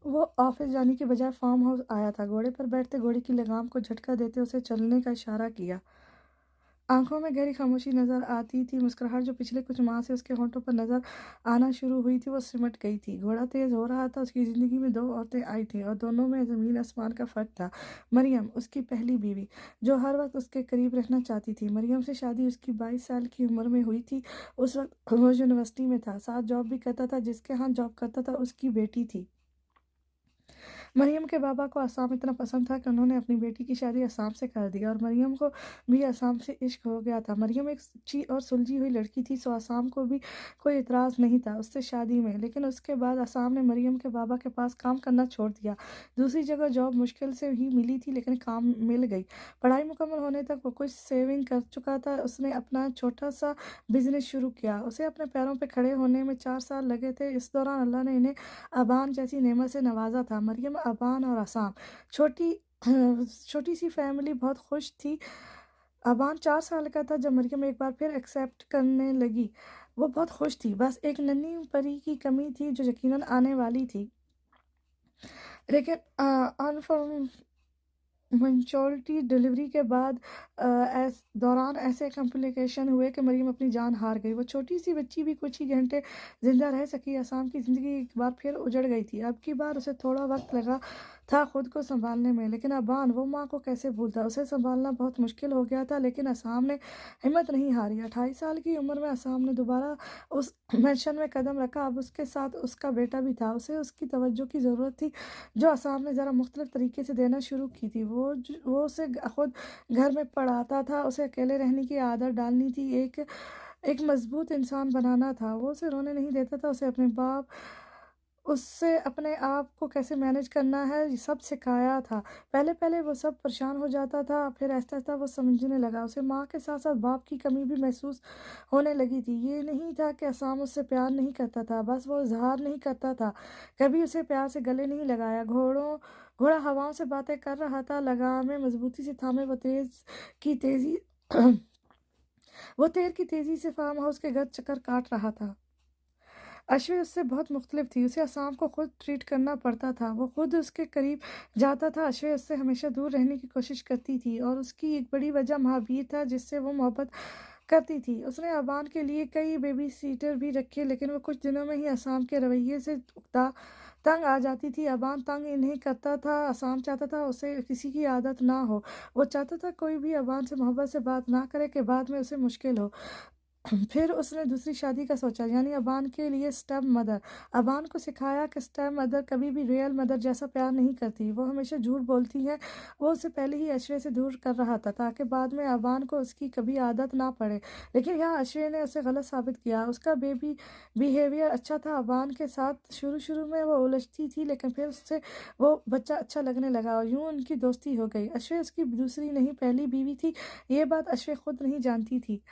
وہ ऑफिस जाने की बजाय फार्म हाउस आया था। घोड़े पर बैठते घोड़े की लगाम को झटका देते उसे चलने का इशारा किया। आंखों में गहरी खामोशी नजर आती थी। मुस्कुराहट जो पिछले कुछ माह से उसके होंठों पर नजर आना शुरू हुई थी वो सिमट गई थी। घोड़ा तेज हो रहा था। उसकी जिंदगी में दो औरतें आई थी और दोनों में जमीन आसमान का फर्क था। मरियम, उसकी पहली बीवी, जो हर वक्त उसके करीब रहना चाहती थी। मरियम से शादी उसकी 22 साल की उम्र में हुई थी। उस वक्त वो यूनिवर्सिटी में था, साथ जॉब भी करता था। जिसके यहाँ जॉब करता था उसकी बेटी थी। मरियम के बाबा को असम इतना पसंद था कि उन्होंने अपनी बेटी की शादी असम से कर दी और मरियम को भी असम से इश्क हो गया था। मरियम एक सच्ची और सुलझी हुई लड़की थी, सो असम को भी कोई इतराज़ नहीं था उससे शादी में। लेकिन उसके बाद असम ने मरियम के बाबा के पास काम करना छोड़ दिया। दूसरी जगह जॉब मुश्किल से ही मिली थी, लेकिन काम मिल गई। पढ़ाई मुकम्मल होने तक वो कुछ सेविंग कर चुका था। उसने अपना छोटा सा बिजनेस शुरू किया। उसे अपने पैरों पर खड़े होने में 4 साल लगे थे। इस दौरान अल्लाह ने इन्हें अबान जैसी नेमत से नवाजा था। मरियम, अबान और असाम, छोटी छोटी सी फैमिली बहुत खुश थी। अबान 4 साल का था जब मरियम एक बार फिर एक्सेप्ट करने लगी। वो बहुत खुश थी। बस एक नन्ही परी की कमी थी जो यकीनन आने वाली थी। लेकिन मंचोलिटी डिलीवरी के बाद दौरान ऐसे कॉम्प्लिकेशन हुए कि मरियम अपनी जान हार गई। वो छोटी सी बच्ची भी कुछ ही घंटे जिंदा रह सकी। आसाम की ज़िंदगी एक बार फिर उजड़ गई थी। अब की बार उसे थोड़ा वक्त लगा था खुद को संभालने में। लेकिन अबान, वो माँ को कैसे भूलता। उसे संभालना बहुत मुश्किल हो गया था, लेकिन आसाम ने हिम्मत नहीं हारी। 28 साल की उम्र में आसाम ने दोबारा उस मैंशन में कदम रखा। अब उसके साथ उसका बेटा भी था। उसे उसकी तवज्जो की ज़रूरत थी, जो आसाम ने ज़रा मुख्तलिफ तरीके से देना शुरू की थी। वो उसे खुद घर में पढ़ाता था। उसे अकेले रहने की आदत डालनी थी। एक एक मजबूत इंसान बनाना था। वो उसे रोने नहीं देता था। उससे अपने आप को कैसे मैनेज करना है ये सब सिखाया था। पहले पहले वो सब परेशान हो जाता था, फिर आहिस्ता आहिस्ता वो समझने लगा। उसे माँ के साथ साथ बाप की कमी भी महसूस होने लगी थी। ये नहीं था कि असाम उससे प्यार नहीं करता था, बस वो इजहार नहीं करता था। कभी उसे प्यार से गले नहीं लगाया। घोड़ा हवाओं से बातें कर रहा था, लगामें मजबूती से थामे। की तेजी वो तेर की तेजी से फार्म हाउस के घर चक्कर काट रहा था। अश्वी उससे बहुत मुख्तलिफ थी। उसे असाम को खुद ट्रीट करना पड़ता था। वो खुद उसके करीब जाता था। अश्वी उससे हमेशा दूर रहने की कोशिश करती थी और उसकी एक बड़ी वजह महावीर था, जिससे वो मोहब्बत करती थी। उसने अबान के लिए कई बेबी सीटर भी रखे, लेकिन वो कुछ दिनों में ही असाम के रवैये से तंग आ जाती थी। अबान तंग इन्हें करता था। असाम चाहता था उसे किसी की आदत ना हो। वो चाहता था कोई भी अबान से मोहब्बत से बात ना करे कि बाद में उसे मुश्किल हो। फिर उसने दूसरी शादी का सोचा, यानी अबान के लिए स्टेप मदर। अबान को सिखाया कि स्टेप मदर कभी भी रियल मदर जैसा प्यार नहीं करती। वो हमेशा झूठ बोलती है। वो उसे पहले ही अश्वे से दूर कर रहा था ताकि बाद में अबान को उसकी कभी आदत ना पड़े। लेकिन यहाँ अश्वे ने उसे गलत साबित किया। उसका बेबी बिहेवियर अच्छा था अबान के साथ। शुरू शुरू में वो उलझती थी, लेकिन फिर उससे वो बच्चा अच्छा लगने लगा और यूं उनकी दोस्ती हो गई। अश्वे उसकी दूसरी नहीं पहली बीवी थी। ये बात अश्वे खुद नहीं जानती थी।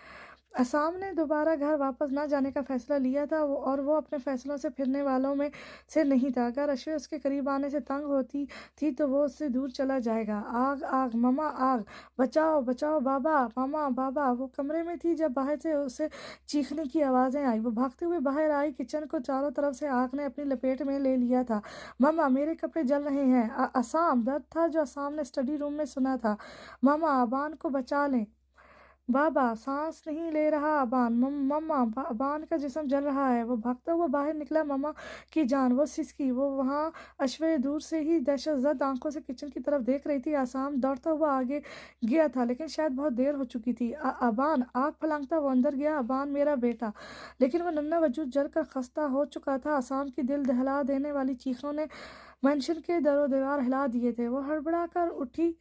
असाम ने दोबारा घर वापस ना जाने का फैसला लिया था, और वो अपने फैसलों से फिरने वालों में से नहीं था। अगर अश्वे उसके करीब आने से तंग होती थी तो वो उससे दूर चला जाएगा। आग आग ममा आग, बचाओ बचाओ बाबा, मामा बाबा। वो कमरे में थी जब बाहर से उसे चीखने की आवाज़ें आई। वो भागते हुए बाहर आई। किचन को चारों तरफ से आग ने अपनी लपेट में ले लिया था। मामा, मेरे कपड़े जल रहे हैं। असाम, दर्द था जो असाम ने स्टडी रूम में सुना था। मामा, अबान को बचा लें। बाबा, सांस नहीं ले रहा अबान। मम्मा, अबान का जिस्म जल रहा है। वो भागता हुआ बाहर निकला। मम्मा की जान, वो सिसकी। वो वहाँ अश्वे दूर से ही दहशतजद आंखों से किचन की तरफ देख रही थी। आसाम दौड़ता हुआ आगे गया था, लेकिन शायद बहुत देर हो चुकी थी। अबान, आग फलांगता वो अंदर गया। अबान, मेरा बेटा। लेकिन वो नन्हा वजूद जलकर खस्ता हो चुका था। आसाम की दिल दहला देने वाली चीखों ने मंजिल के दरो दीवार हिला दिए थे। वो हड़बड़ा कर उठी।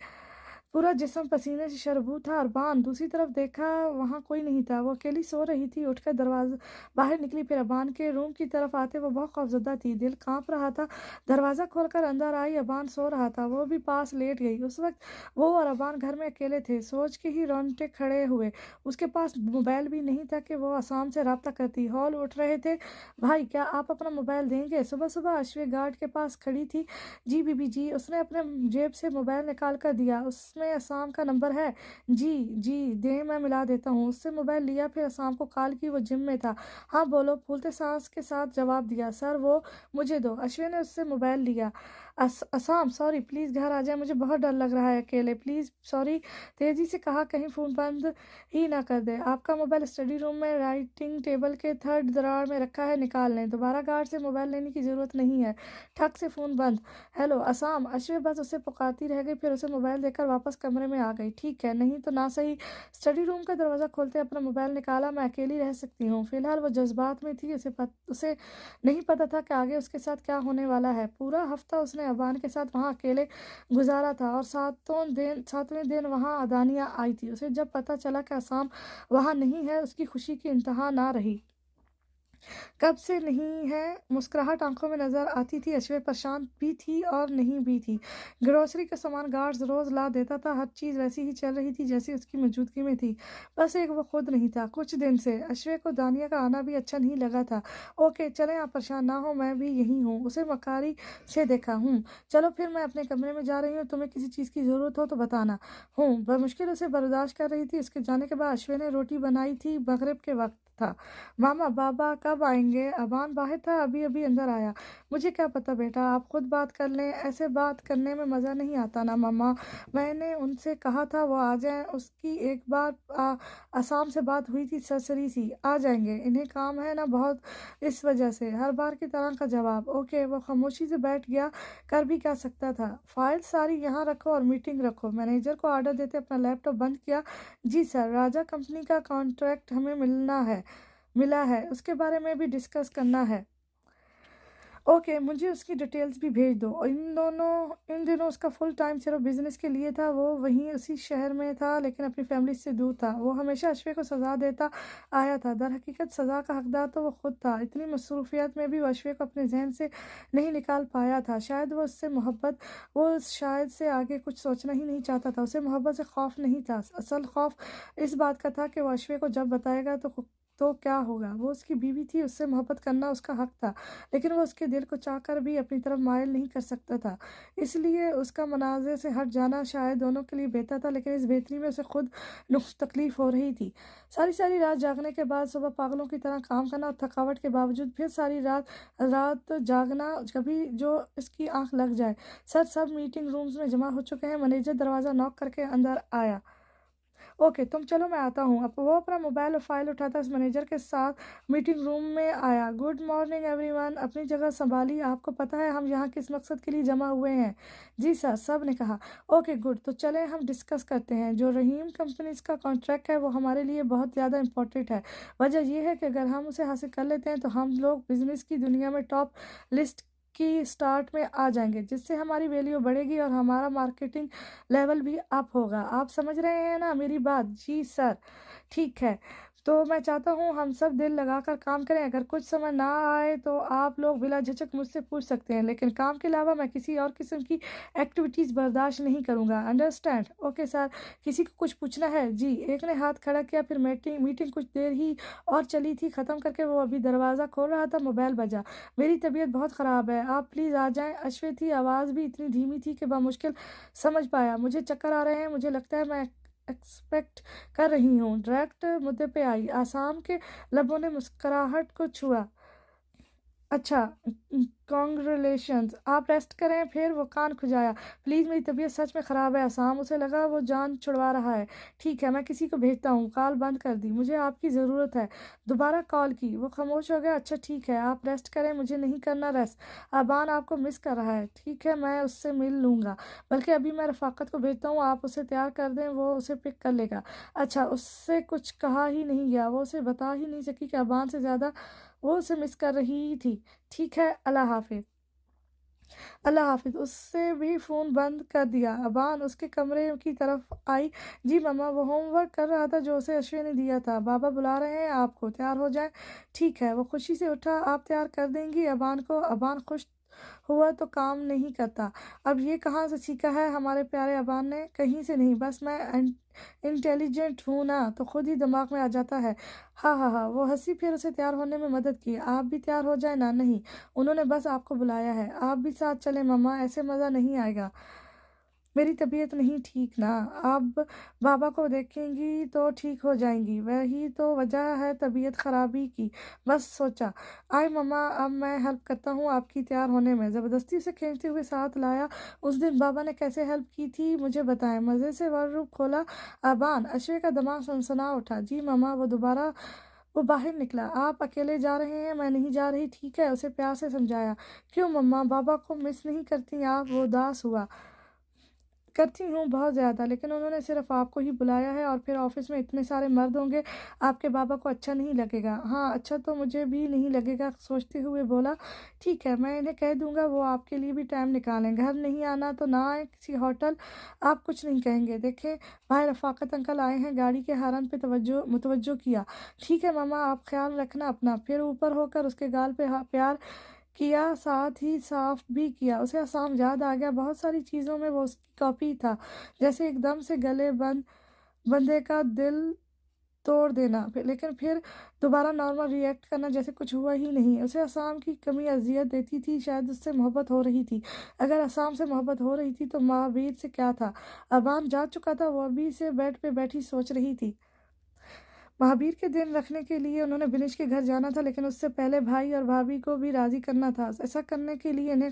पूरा जिस्म पसीने से शरबूर था। अरबान, दूसरी तरफ देखा, वहां कोई नहीं था। वो अकेली सो रही थी। उठकर दरवाजा बाहर निकली। फिर अबान के रूम की तरफ आते वो बहुत खौफजदा थी। दिल कांप रहा था। दरवाजा खोलकर अंदर आई। अबान सो रहा था। वो भी पास लेट गई। उस वक्त वो और अबान घर में अकेले थे। सोच के ही रोंगटे खड़े हुए। उसके पास मोबाइल भी नहीं था कि वो आसाम से रब्ता करती। हॉल उठ रहे थे। भाई, क्या आप अपना मोबाइल देंगे? सुबह सुबह अश्वे गार्ड के पास खड़ी थी। जी बीबी जी। उसने अपने जेब से मोबाइल निकाल कर दिया। उसमें میں عصام کا نمبر ہے؟ جی جی دیں، میں ملا دیتا ہوں۔ اس سے موبائل لیا، پھر عصام کو کال کی، وہ جم میں تھا۔ ہاں بولو، پھولتے سانس کے ساتھ جواب دیا۔ سر وہ مجھے دو۔ اشوین نے اس سے موبائل لیا۔ عصام سوری، پلیز گھر آ جائیں، مجھے بہت ڈر لگ رہا ہے اکیلے، پلیز سوری، تیزی سے کہا، کہیں فون بند ہی نہ کر دے۔ آپ کا موبائل اسٹڈی روم میں رائٹنگ ٹیبل کے تھرڈ دراڑ میں رکھا ہے، نکال لیں، دوبارہ گارڈ سے موبائل لینے کی ضرورت نہیں ہے۔ ٹھک سے فون بند۔ ہیلو عصام، اشوے بس اسے پکارتی رہ گئی، پھر اسے موبائل دے کر واپس کمرے میں آ گئی۔ ٹھیک ہے، نہیں تو نہ صحیح۔ اسٹڈی روم کا دروازہ کھولتے اپنا موبائل نکالا۔ میں اکیلی رہ سکتی ہوں۔ فی الحال وہ جذبات میں تھی، اسے نہیں پتا تھا کہ آگے اس کے ساتھ کیا ہونے والا ہے۔ پورا ہفتہ اس نے ابان کے ساتھ وہاں اکیلے گزارا تھا، اور ساتویں دن وہاں دانیہ آئی تھی۔ اسے جب پتہ چلا کہ عصام وہاں نہیں ہے، اس کی خوشی کی انتہا نہ رہی۔ کب سے نہیں ہے، مسکراہٹ آنکھوں میں نظر آتی تھی۔ اشوے پریشان بھی تھی اور نہیں بھی تھی۔ گروسری کا سامان گارڈز روز لا دیتا تھا، ہر چیز ویسی ہی چل رہی تھی جیسی اس کی موجودگی میں تھی، بس ایک وہ خود نہیں تھا۔ کچھ دن سے اشوے کو دانیہ کا آنا بھی اچھا نہیں لگا تھا۔ اوکے چلیں، آپ پریشان نہ ہو، میں بھی یہیں ہوں۔ اسے مکاری سے دیکھا۔ چلو پھر میں اپنے کمرے میں جا رہی ہوں، تمہیں کسی چیز کی ضرورت ہو تو بتانا۔ بمشکل اسے برداشت کر رہی تھی۔ اس کے جانے کے بعد اشوے نے روٹی بنائی تھی، مغرب کے وقت تھا۔ ماما بابا کب آئیں گے؟ ابان باہر تھا، ابھی ابھی اندر آیا۔ مجھے کیا پتا بیٹا، آپ خود بات کر لیں، ایسے بات کرنے میں مزہ نہیں آتا نا ماما، میں نے ان سے کہا تھا وہ آ جائیں، اس کی ایک بار عصام سے بات ہوئی تھی، سرسری سی، آ جائیں گے، انہیں کام ہے نا بہت، اس وجہ سے، ہر بار کی طرح کا جواب۔ اوکے، وہ خاموشی سے بیٹھ گیا، کر بھی کیا سکتا تھا۔ فائل ساری یہاں رکھو اور میٹنگ رکھو۔ مینیجر کو آرڈر دیتے اپنا لیپ ٹاپ بند کیا۔ جی سر، راجہ کمپنی کا کانٹریکٹ ہمیں ملا ہے، اس کے بارے میں بھی ڈسکس کرنا ہے۔ اوکے، مجھے اس کی ڈیٹیلز بھی بھیج دو۔ ان دنوں اس کا فل ٹائم صرف بزنس کے لیے تھا۔ وہ وہیں اسی شہر میں تھا، لیکن اپنی فیملی سے دور تھا۔ وہ ہمیشہ اشوے کو سزا دیتا آیا تھا، در حقیقت سزا کا حقدار تو وہ خود تھا۔ اتنی مصروفیت میں بھی وہ اشوے کو اپنے ذہن سے نہیں نکال پایا تھا۔ شاید وہ شاید سے آگے کچھ سوچنا ہی نہیں چاہتا تھا۔ اسے محبت سے خوف نہیں تھا، اصل خوف اس بات کا تھا کہ وہ اشوے کو جب بتائے گا تو کیا ہوگا۔ وہ اس کی بیوی تھی، اس سے محبت کرنا اس کا حق تھا، لیکن وہ اس کے دل کو چاہ کر بھی اپنی طرف مائل نہیں کر سکتا تھا۔ اس لیے اس کا مناظر سے ہٹ جانا شاید دونوں کے لیے بہتر تھا، لیکن اس بہتری میں اسے خود تکلیف ہو رہی تھی۔ ساری رات جاگنے کے بعد صبح پاگلوں کی طرح کام کرنا، اور تھکاوٹ کے باوجود پھر ساری رات جاگنا، کبھی جو اس کی آنکھ لگ جائے۔ سب میٹنگ رومز میں جمع ہو چکے ہیں۔ مینیجر دروازہ ناک کر کے اندر آیا۔ اوکے تم چلو، میں آتا ہوں۔ اب وہ اپنا موبائل اور فائل اٹھاتا اس مینیجر کے ساتھ میٹنگ روم میں آیا۔ گڈ مارننگ ایوری ون، اپنی جگہ سنبھالی، آپ کو پتہ ہے ہم یہاں کس مقصد کے لیے جمع ہوئے ہیں؟ جی سر، سب نے کہا۔ اوکے گڈ، تو چلیں ہم ڈسکس کرتے ہیں۔ جو رحیم کمپنیز کا کانٹریکٹ ہے وہ ہمارے لیے بہت زیادہ امپورٹنٹ ہے۔ وجہ یہ ہے کہ اگر ہم اسے حاصل کر لیتے ہیں تو ہم لوگ بزنس کی دنیا میں ٹاپ لسٹ کی سٹارٹ میں آ جائیں گے، جس سے ہماری ویلیو بڑھے گی اور ہمارا مارکیٹنگ لیول بھی اپ ہوگا۔ آپ سمجھ رہے ہیں نا میری بات؟ جی سر، ٹھیک ہے، تو میں چاہتا ہوں ہم سب دل لگا کر کام کریں۔ اگر کچھ سمجھ نہ آئے تو آپ لوگ بلا جھجک مجھ سے پوچھ سکتے ہیں، لیکن کام کے علاوہ میں کسی اور قسم کی ایکٹیویٹیز برداشت نہیں کروں گا، انڈرسٹینڈ؟ اوکے سر، کسی کو کچھ پوچھنا ہے؟ جی، ایک نے ہاتھ کھڑا کیا۔ پھر میٹنگ کچھ دیر ہی اور چلی تھی، ختم کر کے وہ ابھی دروازہ کھول رہا تھا، موبائل بجا۔ میری طبیعت بہت خراب ہے، آپ پلیز آ جائیں۔ اشوے تھی، آواز بھی اتنی دھیمی تھی کہ بمشکل سمجھ پایا۔ مجھے چکر آ رہے ہیں، مجھے لگتا ہے میں ایکسپیکٹ کر رہی ہوں۔ ڈائریکٹ مدعے پہ آئی۔ عصام کے لبوں نے مسکراہٹ کو چھوا۔ اچھا، کانگریچولیشنز، آپ ریسٹ کریں۔ پھر وہ کان کھجایا۔ پلیز، میری طبیعت سچ میں خراب ہے عصام۔ اسے لگا وہ جان چھڑوا رہا ہے۔ ٹھیک ہے، میں کسی کو بھیجتا ہوں۔ کال بند کر دی۔ مجھے آپ کی ضرورت ہے۔ دوبارہ کال کی۔ وہ خاموش ہو گیا۔ اچھا ٹھیک ہے، آپ ریسٹ کریں، مجھے نہیں کرنا ریسٹ، ابان آپ کو مس کر رہا ہے۔ ٹھیک ہے، میں اس سے مل لوں گا، بلکہ ابھی میں رفاقت کو بھیجتا ہوں، آپ اسے تیار کر دیں، وہ اسے پک کر لے گا۔ اچھا، اس سے کچھ کہا ہی نہیں گیا، وہ اسے بتا ہی نہیں سکی کہ ابان سے زیادہ وہ اسے مس کر رہی تھی۔ ٹھیک ہے، اللہ حافظ۔ اللہ حافظ۔ اس سے بھی فون بند کر دیا۔ ابان اس کے کمرے کی طرف آئی۔ جی ماما، وہ ہوم ورک کر رہا تھا جو اسے اشوے نے دیا تھا، بابا بلا رہے ہیں آپ کو، تیار ہو جائیں۔ ٹھیک ہے، وہ خوشی سے اٹھا۔ آپ تیار کر دیں گی ابان کو؟ ابان خوش ہوا تو کام نہیں کرتا۔ اب یہ کہاں سے سیکھا ہے ہمارے پیارے ابان نے؟ کہیں سے نہیں، بس میں انٹیلیجنٹ ہوں نا، تو خود ہی دماغ میں آ جاتا ہے۔ ہاں ہاں ہاں، وہ ہنسی۔ پھر اسے تیار ہونے میں مدد کی۔ آپ بھی تیار ہو جائیں نا۔ نہیں، انہوں نے بس آپ کو بلایا ہے، آپ بھی ساتھ چلیں ماما، ایسے مزہ نہیں آئے گا۔ मेरी तबीयत नहीं ठीक ना। अब बाबा को देखेंगी तो ठीक हो जाएँगी, वही तो वजह है तबीयत ख़राबी की। बस सोचा, आए मम्मा अब मैं हेल्प करता हूँ आपकी तैयार होने में। ज़बरदस्ती उसे खींचते हुए साथ लाया। उस दिन बाबा ने कैसे हेल्प की थी मुझे बताएँ। मज़े से वॉर्डरोब खोला। अबान, अश्वे का दिमाग सनसना उठा। जी मम्मा, वो बाहर निकला। आप अकेले जा रहे हैं? मैं नहीं जा रही, ठीक है? उसे प्यार से समझाया। क्यों मम्मा, बाबा को मिस नहीं करती आप? वो उदास हुआ। करती हूँ बहुत ज़्यादा, लेकिन उन्होंने सिर्फ़ आपको ही बुलाया है और फिर ऑफ़िस में इतने सारे मर्द होंगे, आपके बाबा को अच्छा नहीं लगेगा। हाँ, अच्छा तो मुझे भी नहीं लगेगा, सोचते हुए बोला, ठीक है, मैं इन्हें कह दूँगा वो आपके लिए भी टाइम निकालें। घर नहीं आना तो ना आएँ, किसी होटल, आप कुछ नहीं कहेंगे। देखें, भाई रफ़ाकत अंकल आए हैं, गाड़ी के हॉर्न पे मुतवज्जो किया। ठीक है मम्मा, आप ख़्याल रखना अपना। फिर ऊपर होकर उसके गाल पे प्यार किया, साथ ही साफ भी किया। उसे आसाम याद आ गया, बहुत सारी चीज़ों में वो उसकी कॉपी था, जैसे एकदम से बंदे का दिल तोड़ देना, लेकिन फिर दोबारा नॉर्मल रिएक्ट करना जैसे कुछ हुआ ही नहीं। उसे आसाम की कमी अज़ियत देती थी, शायद उससे मोहब्बत हो रही थी। अगर आसाम से मोहब्बत हो रही थी तो महावीर से क्या था? अबान जा चुका था, वो अभी से बेड पे बैठी सोच रही थी। महावीर के दिन रखने के लिए उन्होंने बिनेश के घर जाना था, लेकिन उससे पहले भाई और भाभी को भी राज़ी करना था। ऐसा करने के लिए इन्हें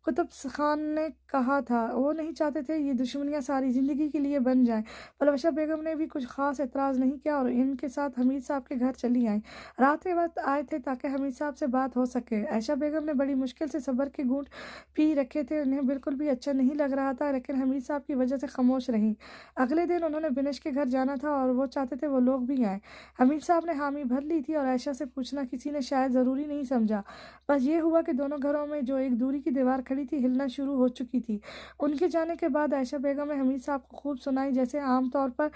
कुतुब खान ने कहा था। वो नहीं चाहते थे ये दुश्मनियाँ सारी ज़िंदगी के लिए बन जाएँ। परवशा बेगम ने भी कुछ ख़ास एतराज़ नहीं किया और इनके साथ हमीद साहब के घर चली आईं। रात के वक़्त आए थे ताकि हमीद साहब से बात हो सके। आयशा बेगम ने बड़ी मुश्किल से सब्र के घूँट पी रखे थे। उन्हें बिल्कुल भी अच्छा नहीं लग रहा था, लेकिन हमीद साहब की वजह से ख़ामोश रहीं। अगले दिन उन्होंने बिनेश के घर जाना था और वो चाहते थे वो लोग भी आएँ। हमीद साहब ने हामी भर ली थी और आयशा से पूछना किसी ने शायद ज़रूरी नहीं समझा। बस ये हुआ कि दोनों घरों में जो एक दूरी की दीवार खड़ी थी, हिलना शुरू हो चुकी थी। उनके जाने के बाद आयशा बेगम ने हमीद साहब को खूब सुनाई, जैसे आम तौर पर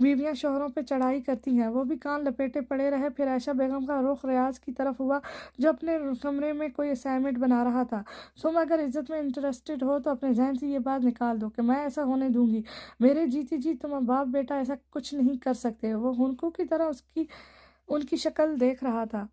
बीवियाँ शौहरों पे चढ़ाई करती हैं। वो भी कान लपेटे पड़े रहे। फिर आयशा बेगम का रुख रियाज की तरफ हुआ, जो अपने कमरे में कोई असाइनमेंट बना रहा था। तुम अगर इज़्ज़त में इंटरेस्टेड हो तो अपने ज़हन से ये बात निकाल दो कि मैं ऐसा होने दूँगी। मेरे जीते जी तुम बाप बेटा ऐसा कुछ नहीं कर सकते। वो हुनकों की तरह उसकी उनकी शक्ल देख रहा था।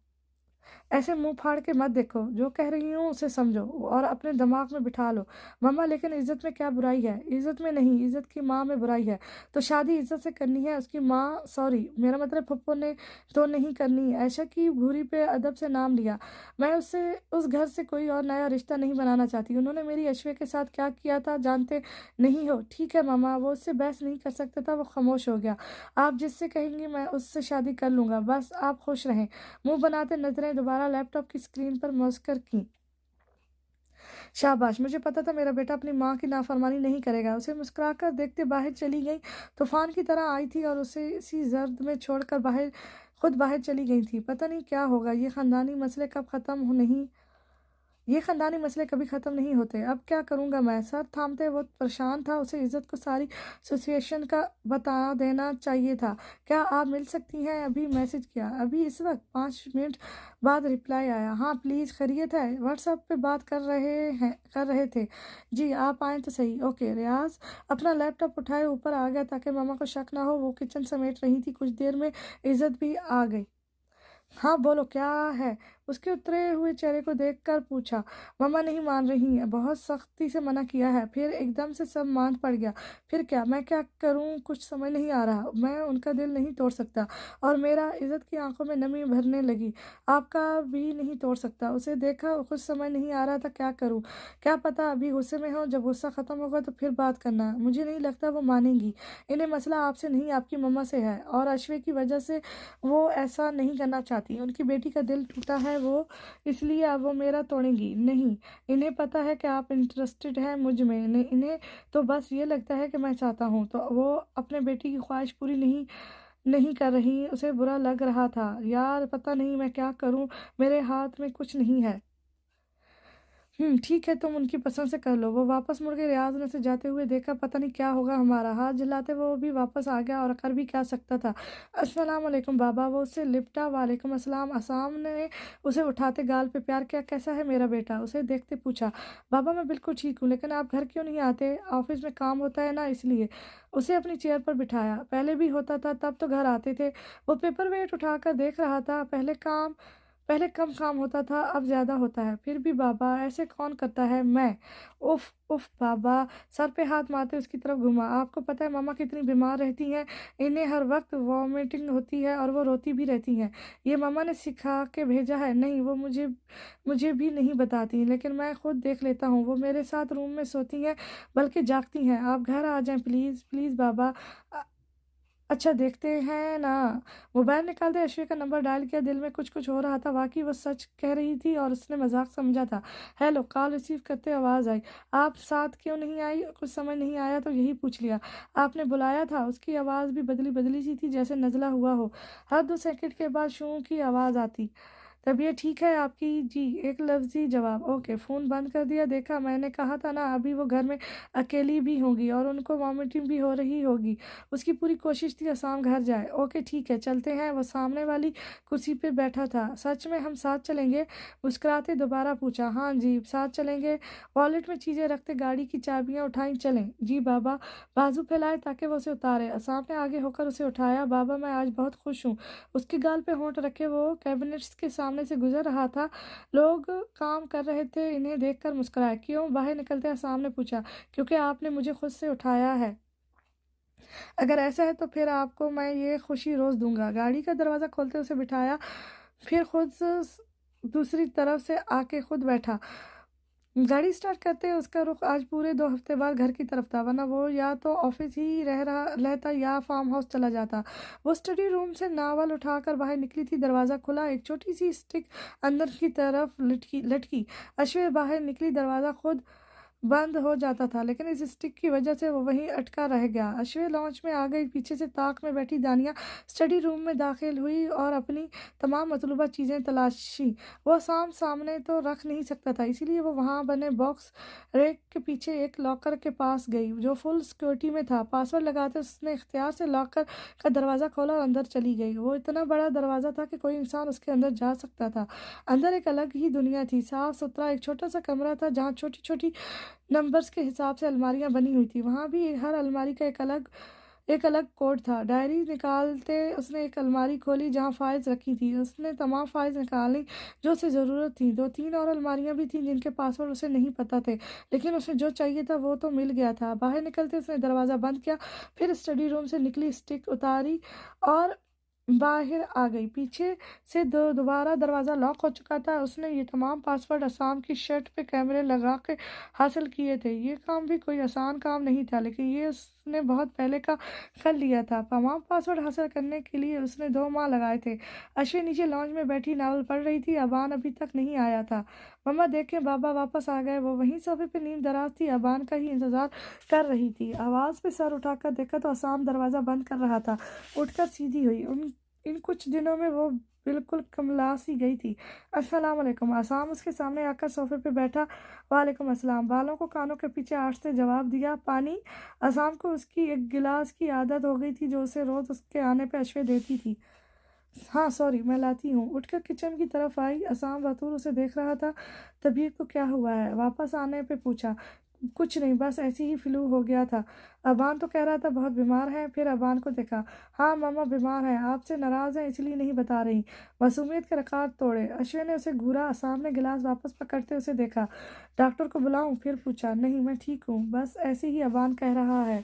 ऐसे मुँह फाड़ के मत देखो, जो कह रही हूँ उसे समझो और अपने दिमाग में बिठा लो। मम्मा, लेकिन इज़्ज़त में क्या बुराई है? इज़्ज़त में नहीं, इज़्ज़त की माँ में बुराई है। तो शादी इज़्ज़त से करनी है, उसकी माँ सॉरी मेरा मतलब फूफो ने तो नहीं करनी। आयशा की भूरी पे अदब से नाम लिया। मैं उससे उस घर से कोई और नया रिश्ता नहीं बनाना चाहती। उन्होंने मेरी अश्वे के साथ क्या किया था जानते नहीं हो? ठीक है मम्मा, वो उससे बहस नहीं कर सकता था, वो खामोश हो गया। आप जिससे कहेंगी मैं उससे शादी कर लूँगा, बस आप खुश रहें। मुँह बनाते नज़रें दोबारा लैपटॉप की स्क्रीन पर मौजकर कीं। शाबाश! मुझे पता था मेरा बेटा अपनी माँ की नाफ़रमानी नहीं करेगा। उसे मुस्कुराकर देखते बाहर चली गई, तूफ़ान की तरह आई थी और उसे इसी ज़र्द में छोड़कर खुद बाहर चली गई थी। पता नहीं क्या होगा, ये ख़ानदानी मसले कभी ख़त्म नहीं होते। अब क्या करूँगा मैं? सर थामते वो परेशान था। उसे इज़्ज़त को सारी सिचुएशन का बता देना चाहिए था। क्या आप मिल सकती हैं? अभी मैसेज किया। अभी इस वक़्त? 5 मिनट बाद रिप्लाई आया। हाँ प्लीज़, खैरियत है? व्हाट्सएप पे बात कर रहे थे। जी, आप आएँ तो सही। ओके। रियाज़ अपना लैपटॉप उठाए ऊपर आ गया ताकि मम्मा को शक ना हो। वो किचन समेट रही थी। कुछ देर में इज़्ज़त भी आ गई। हाँ, बोलो क्या है? उसके उतरे हुए चेहरे को देखकर पूछा। मम्मा नहीं मान रही हैं, बहुत सख्ती से मना किया है, फिर एकदम से सब मान पड़ गया। फिर क्या? मैं क्या करूँ कुछ समझ नहीं आ रहा। मैं उनका दिल नहीं तोड़ सकता और मेरा इज़्ज़त की आँखों में नमी भरने लगी। आपका भी नहीं तोड़ सकता। उसे देखा, कुछ समझ नहीं आ रहा था क्या करूँ? क्या पता अभी गुस्से में हो, जब गुस्सा ख़त्म होगा तो फिर बात करना। मुझे नहीं लगता वो मानेंगी। इन्हें मसला आपसे नहीं आपकी मम्मा से है और अश्वे की वजह से वो ऐसा नहीं करना चाहती। उनकी बेटी का दिल टूटा है वो, इसलिए अब वो मेरा तोड़ेंगी नहीं। इन्हें पता है कि आप इंटरेस्टेड हैं मुझ में। इन्हें तो बस ये लगता है कि मैं चाहता हूँ, तो वो अपने बेटी की ख्वाहिश पूरी नहीं नहीं कर रही। उसे बुरा लग रहा था। यार पता नहीं मैं क्या करूँ, मेरे हाथ में कुछ नहीं है। ठीक है, तुम उनकी पसंद से कर लो। वो वापस मुड़ के रियाज़ ने उसे जाते हुए देखा, पता नहीं क्या होगा हमारा। हाथ जलाते वो भी वापस आ गया और कर भी क्या सकता था। अस्सलाम वालेकुम बाबा, वो उससे लिपटा। वालेकुम अस्सलाम। असाम ने उसे उठाते गाल पे प्यार किया। कैसा है मेरा बेटा? उसे देखते पूछा। बाबा मैं बिल्कुल ठीक हूँ, लेकिन आप घर क्यों नहीं आते? ऑफिस में काम होता है ना, इसलिए। उसे अपनी चेयर पर बिठाया। पहले भी होता था, तब तो घर आते थे। वो पेपर वेट उठाकर देख रहा था। پہلے کم کام ہوتا تھا، اب زیادہ ہوتا ہے۔ پھر بھی بابا ایسے کون کرتا ہے؟ میں۔ اف اف بابا سر پہ ہاتھ مارتے اس کی طرف گھوما۔ آپ کو پتہ ہے ماما کتنی بیمار رہتی ہیں؟ انہیں ہر وقت وامٹنگ ہوتی ہے اور وہ روتی بھی رہتی ہیں۔ یہ ماما نے سکھا کے بھیجا ہے؟ نہیں، وہ مجھے بھی نہیں بتاتی، لیکن میں خود دیکھ لیتا ہوں۔ وہ میرے ساتھ روم میں سوتی ہیں بلکہ جاگتی ہیں۔ آپ گھر آ جائیں پلیز پلیز بابا۔ اچھا دیکھتے ہیں نا۔ موبائل نکالتے اشوے کا نمبر ڈائل کیا۔ دل میں کچھ ہو رہا تھا، واقعی وہ سچ کہہ رہی تھی اور اس نے مذاق سمجھا تھا۔ ہیلو، کال ریسیو کرتے آواز آئی۔ آپ ساتھ کیوں نہیں آئی؟ کچھ سمجھ نہیں آیا تو یہی پوچھ لیا۔ آپ نے بلایا تھا؟ اس کی آواز بھی بدلی سی تھی، جیسے نزلہ ہوا ہو۔ ہر 2 سیکنڈ کے بعد شوں کی آواز آتی۔ طبیعت ٹھیک ہے آپ کی؟ جی، ایک لفظی جواب۔ اوکے، فون بند کر دیا۔ دیکھا، میں نے کہا تھا نا، ابھی وہ گھر میں اکیلی بھی ہوں گی اور ان کو وامٹنگ بھی ہو رہی ہوگی۔ اس کی پوری کوشش تھی عصام گھر جائے۔ اوکے ٹھیک ہے، چلتے ہیں۔ وہ سامنے والی کرسی پہ بیٹھا تھا۔ سچ میں ہم ساتھ چلیں گے؟ مسکراتے دوبارہ پوچھا۔ ہاں جی، ساتھ چلیں گے۔ والیٹ میں چیزیں رکھتے گاڑی کی چابیاں اٹھائیں۔ چلیں جی بابا۔ بازو پھیلائے تاکہ وہ اسے اتارے۔ عصام نے آگے ہو کر اسے اٹھایا۔ بابا میں آج بہت خوش ہوں۔ اس کے گال پہ ہونٹ رکھے وہ کیبنٹس کے سامنے سے گزر رہا تھا۔ لوگ کام کر رہے تھے، انہیں دیکھ کر مسکرائے۔ کیوں؟ باہر نکلتے عصام نے پوچھا۔ کیونکہ آپ نے مجھے خود سے اٹھایا ہے۔ اگر ایسا ہے تو پھر آپ کو میں یہ خوشی روز دوں گا۔ گاڑی کا دروازہ کھولتے اسے بٹھایا، پھر خود دوسری طرف سے آ کے خود بیٹھا۔ گاڑی سٹارٹ کرتے اس کا رخ آج پورے 2 ہفتے بعد گھر کی طرف تھا، ورنہ وہ یا تو آفس ہی رہتا یا فارم ہاؤس چلا جاتا۔ وہ اسٹڈی روم سے ناول اٹھا کر باہر نکلی تھی، دروازہ کھلا، ایک چھوٹی سی اسٹک اندر کی طرف لٹکی۔ اشوے باہر نکلی، دروازہ خود بند ہو جاتا تھا، لیکن اس اسٹک کی وجہ سے وہ وہیں اٹکا رہ گیا۔ اشوے لانچ میں آ گئی، پیچھے سے طاق میں بیٹھی دانیہ اسٹڈی روم میں داخل ہوئی اور اپنی تمام مطلوبہ چیزیں تلاشی۔ وہ سامنے تو رکھ نہیں سکتا تھا، اسی لیے وہ وہاں بنے باکس ریک کے پیچھے ایک لاکر کے پاس گئی جو فل سیکورٹی میں تھا۔ پاسورڈ لگاتے اس نے اختیار سے لاکر کا دروازہ کھولا اور اندر چلی گئی۔ وہ اتنا بڑا دروازہ تھا کہ کوئی انسان اس کے اندر جا سکتا تھا۔ اندر ایک الگ ہی دنیا تھی، صاف ستھرا ایک چھوٹا سا کمرہ تھا جہاں چھوٹی چھوٹی نمبرز کے حساب سے الماریاں بنی ہوئی تھی۔ وہاں بھی ہر الماری کا ایک الگ کوڈ تھا۔ ڈائری نکالتے اس نے ایک الماری کھولی جہاں فائلز رکھی تھی۔ اس نے تمام فائلز نکالی جو اسے ضرورت تھی۔ 2-3 اور الماریاں بھی تھیں جن کے پاسورڈ اسے نہیں پتہ تھے، لیکن اسے جو چاہیے تھا وہ تو مل گیا تھا۔ باہر نکلتے اس نے دروازہ بند کیا، پھر اسٹڈی روم سے نکلی، اسٹک اتاری اور باہر آ گئی۔ پیچھے سے دوبارہ دروازہ لاک ہو چکا تھا۔ اس نے یہ تمام پاسورڈ عصام کی شرٹ پہ کیمرے لگا کے حاصل کیے تھے۔ یہ کام بھی کوئی آسان کام نہیں تھا، لیکن یہ اس نے بہت پہلے کا کر لیا تھا۔ تمام پاسورڈ حاصل کرنے کے لیے اس نے 2 ماہ لگائے تھے۔ اشوے نیچے لانچ میں بیٹھی ناول پڑھ رہی تھی۔ ابان ابھی تک نہیں آیا تھا۔ مما دیکھیں، بابا واپس آ گئے۔ وہ وہیں صوفے پہ نیم دراز تھی، ابان کا ہی انتظار کر رہی تھی۔ آواز پہ سر اٹھا کر دیکھا تو عصام دروازہ بند کر رہا تھا۔ اٹھ کر سیدھی ہوئی۔ ان کچھ دنوں میں وہ بالکل کملا سی گئی تھی۔ السلام علیکم۔ عصام اس کے سامنے آ کر صوفے پہ بیٹھا۔ وعلیکم السلام۔ بالوں کو کانوں کے پیچھے آہستہ جواب دیا۔ پانی؟ عصام کو اس کی ایک گلاس کی عادت ہو گئی تھی جو اسے روز اس کے آنے پہ اشوے دیتی تھی۔ ہاں سوری، میں لاتی ہوں۔ اٹھ کر کچن کی طرف آئی۔ عصام بطور اسے دیکھ رہا تھا۔ طبیعت کو کیا ہوا ہے؟ واپس آنے پہ پوچھا۔ کچھ نہیں، بس ایسے ہی فلو ہو گیا تھا۔ ابان تو کہہ رہا تھا بہت بیمار ہیں۔ پھر ابان کو دیکھا۔ ہاں ماما بیمار ہیں، آپ سے ناراض ہیں اس لیے نہیں بتا رہی۔ معصومیت کے ریکارڈ توڑے۔ اشوے نے اسے گھورا۔ عصام نے گلاس واپس پکڑتے اسے دیکھا۔ ڈاکٹر کو بلاؤں؟ پھر پوچھا۔ نہیں، میں ٹھیک ہوں، بس ایسے ہی ابان کہہ رہا ہے۔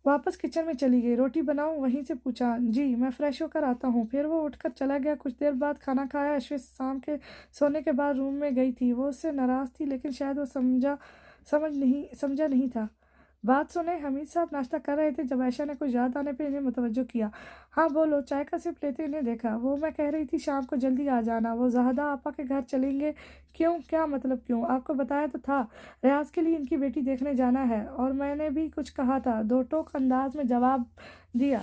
واپس کچن میں چلی گئی۔ روٹی بناؤں؟ وہیں سے پوچھا۔ جی، میں فریش ہو کر آتا ہوں۔ پھر وہ اٹھ کر چلا گیا۔ کچھ دیر بعد کھانا کھایا۔ اشوے عصام کے سونے کے بعد روم میں گئی تھی۔ وہ اس سے ناراض تھی، لیکن شاید وہ سمجھا نہیں تھا۔ بات سنیں، حمید صاحب ناشتہ کر رہے تھے جب عائشہ نے کچھ یاد آنے پہ انہیں متوجہ کیا۔ ہاں بولو۔ چائے کا سپ لیتے انہیں دیکھا۔ وہ میں کہہ رہی تھی شام کو جلدی آ جانا، وہ زاہدہ آپا کے گھر چلیں گے۔ کیوں؟ کیا مطلب کیوں؟ آپ کو بتایا تو تھا، ریاض کے لیے ان کی بیٹی دیکھنے جانا ہے، اور میں نے بھی کچھ کہا تھا۔ 2 ٹوک انداز میں جواب دیا۔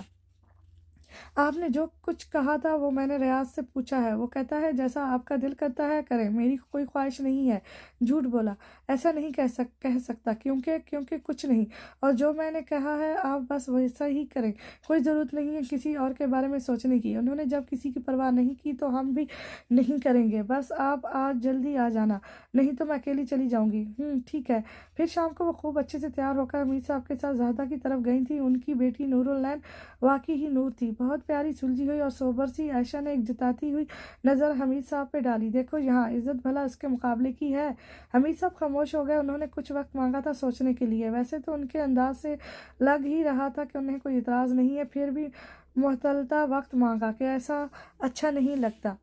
آپ نے جو کچھ کہا تھا وہ میں نے ریاض سے پوچھا ہے، وہ کہتا ہے جیسا آپ کا دل کرتا ہے کریں، میری کوئی خواہش نہیں ہے۔ جھوٹ بولا۔ ایسا نہیں کہہ سکتا۔ کیونکہ کچھ نہیں، اور جو میں نے کہا ہے آپ بس ویسا ہی کریں، کوئی ضرورت نہیں ہے کسی اور کے بارے میں سوچنے کی۔ انہوں نے جب کسی کی پرواہ نہیں کی تو ہم بھی نہیں کریں گے۔ بس آپ آج جلدی آ جانا، نہیں تو میں اکیلی چلی جاؤں گی۔ ٹھیک ہے۔ پھر شام کو وہ خوب اچھے سے تیار ہو کر حمید صاحب کے ساتھ زاہدہ کی طرف گئی تھی۔ ان کی بیٹی نور العین واقعی ہی نور تھی، بہت پیاری سلجھی ہوئی اور سوبر سی عائشہ نے ایک جتاتی ہوئی نظر حمید صاحب پہ ڈالی۔ دیکھو یہاں عزت بھلا اس کے مقابلے کی ہے۔ حمید صاحب خاموش ہو گئے، انہوں نے کچھ وقت مانگا تھا سوچنے کے لیے، ویسے تو ان کے انداز سے لگ ہی رہا تھا کہ انہیں کوئی اعتراض نہیں ہے، پھر بھی محتلطہ وقت مانگا کہ ایسا اچھا نہیں لگتا۔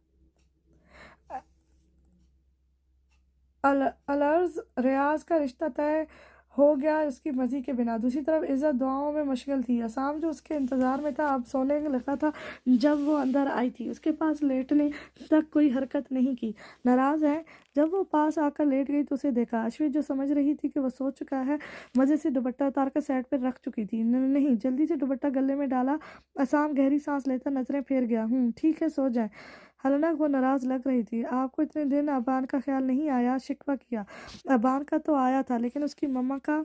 العرض ریاض کا رشتہ طے ہو گیا اس کی مرضی کے بنا۔ دوسری طرف عزت دعاؤں میں مشغول تھی۔ عصام جو اس کے انتظار میں تھا اب سونے لگا تھا جب وہ اندر آئی تھی۔ اس کے پاس لیٹنے تک کوئی حرکت نہیں کی۔ ناراض ہے؟ جب وہ پاس آ کر لیٹ گئی تو اسے دیکھا۔ اشوی جو سمجھ رہی تھی کہ وہ سو چکا ہے، مزے سے دوپٹہ اتار کر سیٹ پر رکھ چکی تھی۔ نہیں، جلدی سے دوپٹہ گلے میں ڈالا۔ عصام گہری سانس لیتا نظریں پھیر گیا۔ ٹھیک ہے، سو جائیں۔ حالانکہ وہ ناراض لگ رہی تھی۔ آپ کو اتنے دن ابان کا خیال نہیں آیا؟ شکوہ کیا۔ ابان کا تو آیا تھا، لیکن اس کی مما کا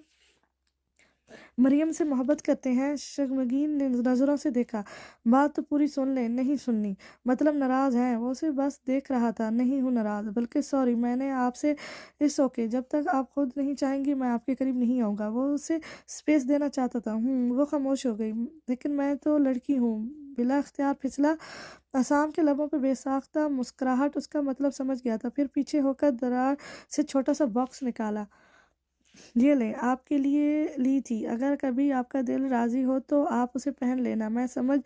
مریم سے محبت کرتے ہیں۔ شرمگین نظروں سے دیکھا۔ بات تو پوری سن لیں۔ نہیں سننی؟ مطلب ناراض ہیں؟ وہ اسے بس دیکھ رہا تھا۔ نہیں ہوں ناراض، بلکہ سوری، میں نے آپ سے اس اوکے، جب تک آپ خود نہیں چاہیں گی میں آپ کے قریب نہیں آؤں گا۔ وہ اسے سپیس دینا چاہتا تھا۔ وہ خاموش ہو گئی۔ لیکن میں تو لڑکی ہوں، بلا اختیار پھسلا۔ عصام کے لبوں پہ بے ساختہ مسکراہٹ اس کا مطلب سمجھ گیا تھا، پھر پیچھے ہو کر دراز سے چھوٹا سا باکس نکالا۔ یہ لیں، آپ کے لیے لی تھی، اگر کبھی آپ کا دل راضی ہو تو آپ اسے پہن لینا، میں سمجھ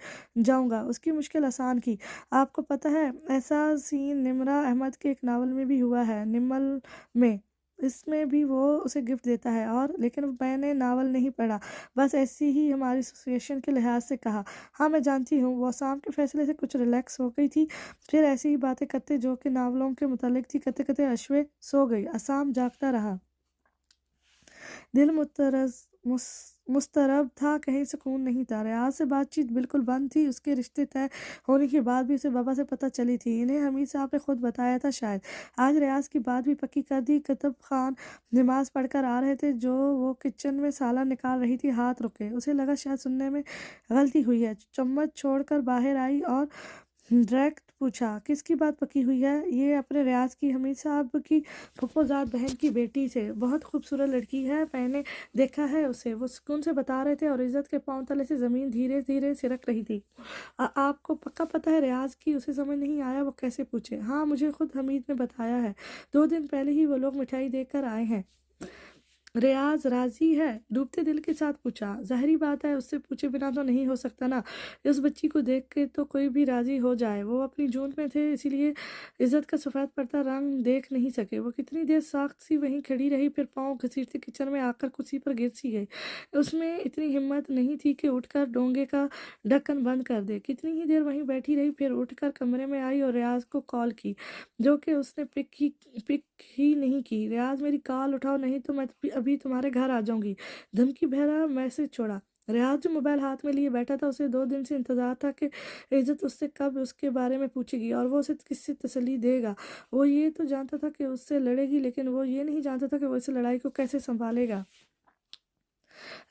جاؤں گا۔ اس کی مشکل آسان کی۔ آپ کو پتہ ہے ایسا سین نمرہ احمد کے ایک ناول میں بھی ہوا ہے، نمل میں، اس میں بھی وہ اسے گفٹ دیتا ہے، اور لیکن میں نے ناول نہیں پڑھا، بس ایسی ہی ہماری ایسوسیشن کے لحاظ سے کہا۔ ہاں میں جانتی ہوں۔ وہ عصام کے فیصلے سے کچھ ریلیکس ہو گئی تھی، پھر ایسی ہی باتیں کرتے جو کہ ناولوں کے متعلق تھی کرتے کرتے اشوے سو گئی۔ عصام جاگتا رہا۔ دل مضطرب تھا، کہیں سکون نہیں تھا۔ ریاض سے بات چیت بالکل بند تھی۔ اس کے رشتے طے ہونے کی بات بھی اسے بابا سے پتہ چلی تھی، انہیں حمید صاحب نے خود بتایا تھا شاید۔ آج ریاض کی بات بھی پکی کر دی۔ کتب خان نماز پڑھ کر آ رہے تھے، جو وہ کچن میں سالن نکال رہی تھی، ہاتھ رکے۔ اسے لگا شاید سننے میں غلطی ہوئی ہے۔ چمچ چھوڑ کر باہر آئی اور ڈائریکٹ پوچھا، کس کی بات پکی ہوئی ہے؟ یہ اپنے ریاض کی، حمید صاحب کی پھپھوزاد بہن کی بیٹی سے، بہت خوبصورت لڑکی ہے، میں نے دیکھا ہے اسے، وہ سکون سے بتا رہے تھے، اور عزت کے پاؤں تلے سے زمین دھیرے دھیرے سرک رہی تھی۔ آپ کو پکا پتہ ہے ریاض کی؟ اسے سمجھ نہیں آیا وہ کیسے پوچھے۔ ہاں، مجھے خود حمید نے بتایا ہے، 2 دن پہلے ہی وہ لوگ مٹھائی دے کر آئے ہیں۔ ریاض راضی ہے؟ ڈوبتے دل کے ساتھ پوچھا۔ ظاہری بات ہے، اس سے پوچھے بنا تو نہیں ہو سکتا نا، اس بچی کو دیکھ کے تو کوئی بھی راضی ہو جائے۔ وہ اپنی جون میں تھے، اسی لیے عزت کا سفید پڑتا رنگ دیکھ نہیں سکے۔ وہ کتنی دیر ساکت سی وہیں کھڑی رہی، پھر پاؤں گھسیٹتے کچن میں آ کر کرسی پر گر سی گئی۔ اس میں اتنی ہمت نہیں تھی کہ اٹھ کر ڈونگے کا ڈھکن بند کر دے۔ کتنی ہی دیر وہیں بیٹھی رہی، پھر اٹھ کر کمرے میں آئی اور ریاض کو کال کی، جو کہ اس نے پک ہی نہیں کی۔ ریاض، میری کال اٹھاؤ، نہیں تو میں ابھی تمہارے گھر آ جاؤں گی، دھمکی بھرا میسج چھوڑا۔ ریاض جو موبائل ہاتھ میں لیے بیٹھا تھا، اسے 2 دن سے انتظار تھا کہ عزت اس سے کب اس کے بارے میں پوچھے گی اور وہ اسے کس سے تسلی دے گا۔ وہ یہ تو جانتا تھا کہ اس سے لڑے گی، لیکن وہ یہ نہیں جانتا تھا کہ وہ اس لڑائی کو کیسے سنبھالے گا۔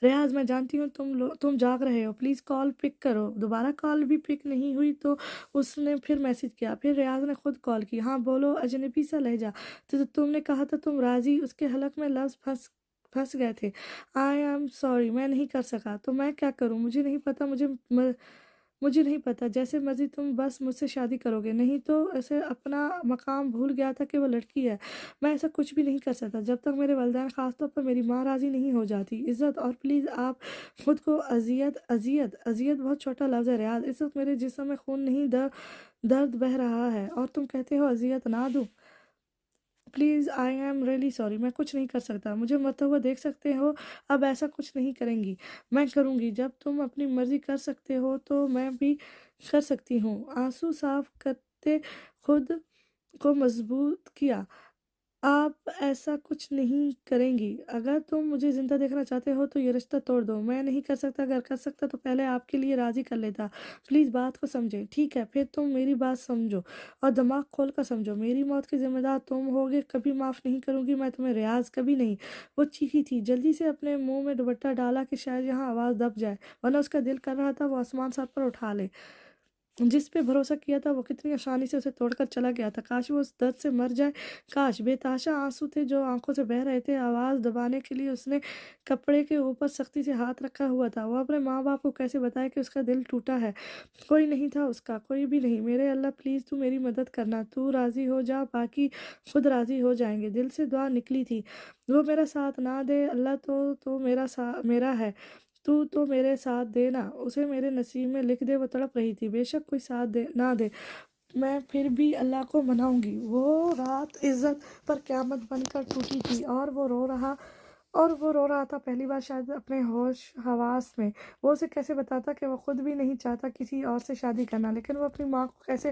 ریاض، میں جانتی ہوں تم جاگ رہے ہو، پلیز کال پک کرو۔ دوبارہ کال بھی پک نہیں ہوئی تو اس نے پھر میسج کیا، پھر ریاض نے خود کال کی۔ ہاں بولو، اجنبی سا لہجہ، تو تم نے کہا تھا تم راضی، اس کے حلق میں لفظ پھنس گئے تھے۔ آئی ایم سوری، میں نہیں کر سکا۔ تو میں کیا کروں؟ مجھے نہیں پتا، مجھے نہیں پتا، جیسے مرضی، تم بس مجھ سے شادی کرو گے۔ نہیں تو اسے اپنا مقام بھول گیا تھا کہ وہ لڑکی ہے۔ میں ایسا کچھ بھی نہیں کر سکتا جب تک میرے والدین، خاص طور پر میری ماں، راضی نہیں ہو جاتی۔ عزت، اور پلیز آپ خود کو اذیت بہت چھوٹا لفظ ہے ریاض، اس وقت میرے جسم میں خون نہیں، درد بہہ رہا ہے، اور تم کہتے ہو اذیت نہ دوں؟ Please, I am really sorry, میں کچھ نہیں کر سکتا، مجھے مرتے ہوئے دیکھ سکتے ہو، اب ایسا کچھ نہیں کریں گی۔ میں کروں گی، جب تم اپنی مرضی کر سکتے ہو تو میں بھی کر سکتی ہوں۔ آنسو صاف کرتے خود کو مضبوط کیا۔ آپ ایسا کچھ نہیں کریں گی۔ اگر تم مجھے زندہ دیکھنا چاہتے ہو تو یہ رشتہ توڑ دو۔ میں نہیں کر سکتا، اگر کر سکتا تو پہلے آپ کے لیے راضی کر لیتا۔ پلیز بات کو سمجھیں۔ ٹھیک ہے، پھر تم میری بات سمجھو اور دماغ کھول کر سمجھو، میری موت کی ذمہ دار تم ہوگے، کبھی معاف نہیں کروں گی میں تمہیں ریاض، کبھی نہیں۔ وہ چیخی تھی، جلدی سے اپنے منہ میں دوپٹہ ڈالا کہ شاید یہاں آواز دب جائے، ورنہ اس کا دل کر رہا تھا وہ آسمان سر پر اٹھا لے۔ जिस पे भरोसा किया था वो कितनी आसानी से उसे तोड़कर चला गया था। काश वो उस दर्द से मर जाए, काश! बेतहाशा आँसू थे जो आँखों से बह रहे थे। आवाज़ दबाने के लिए उसने कपड़े के ऊपर सख्ती से हाथ रखा हुआ था। वो अपने माँ-बाप को कैसे बताए कि उसका दिल टूटा है? कोई नहीं था उसका, कोई भी नहीं। मेरे अल्लाह प्लीज़ तू मेरी मदद करना, तू राज़ी हो जा, बाकी खुद राज़ी हो जाएँगे। दिल से दुआ निकली थी। वो मेरा साथ ना दे, अल्लाह तो मेरा है। तू तो मेरे साथ दे ना, उसे मेरे नसीब में लिख दे। वो तड़प रही थी, बेशक कोई साथ दे ना दे, मैं फिर भी अल्लाह को मनाऊँगी। वो रात इज़्ज़त पर क़यामत बनकर टूटी थी और वो रो रहा था पहली बार शायद अपने होश-हवास में। वो उसे कैसे बताता कि वो खुद भी नहीं चाहता किसी और से शादी करना, लेकिन वो अपनी माँ को कैसे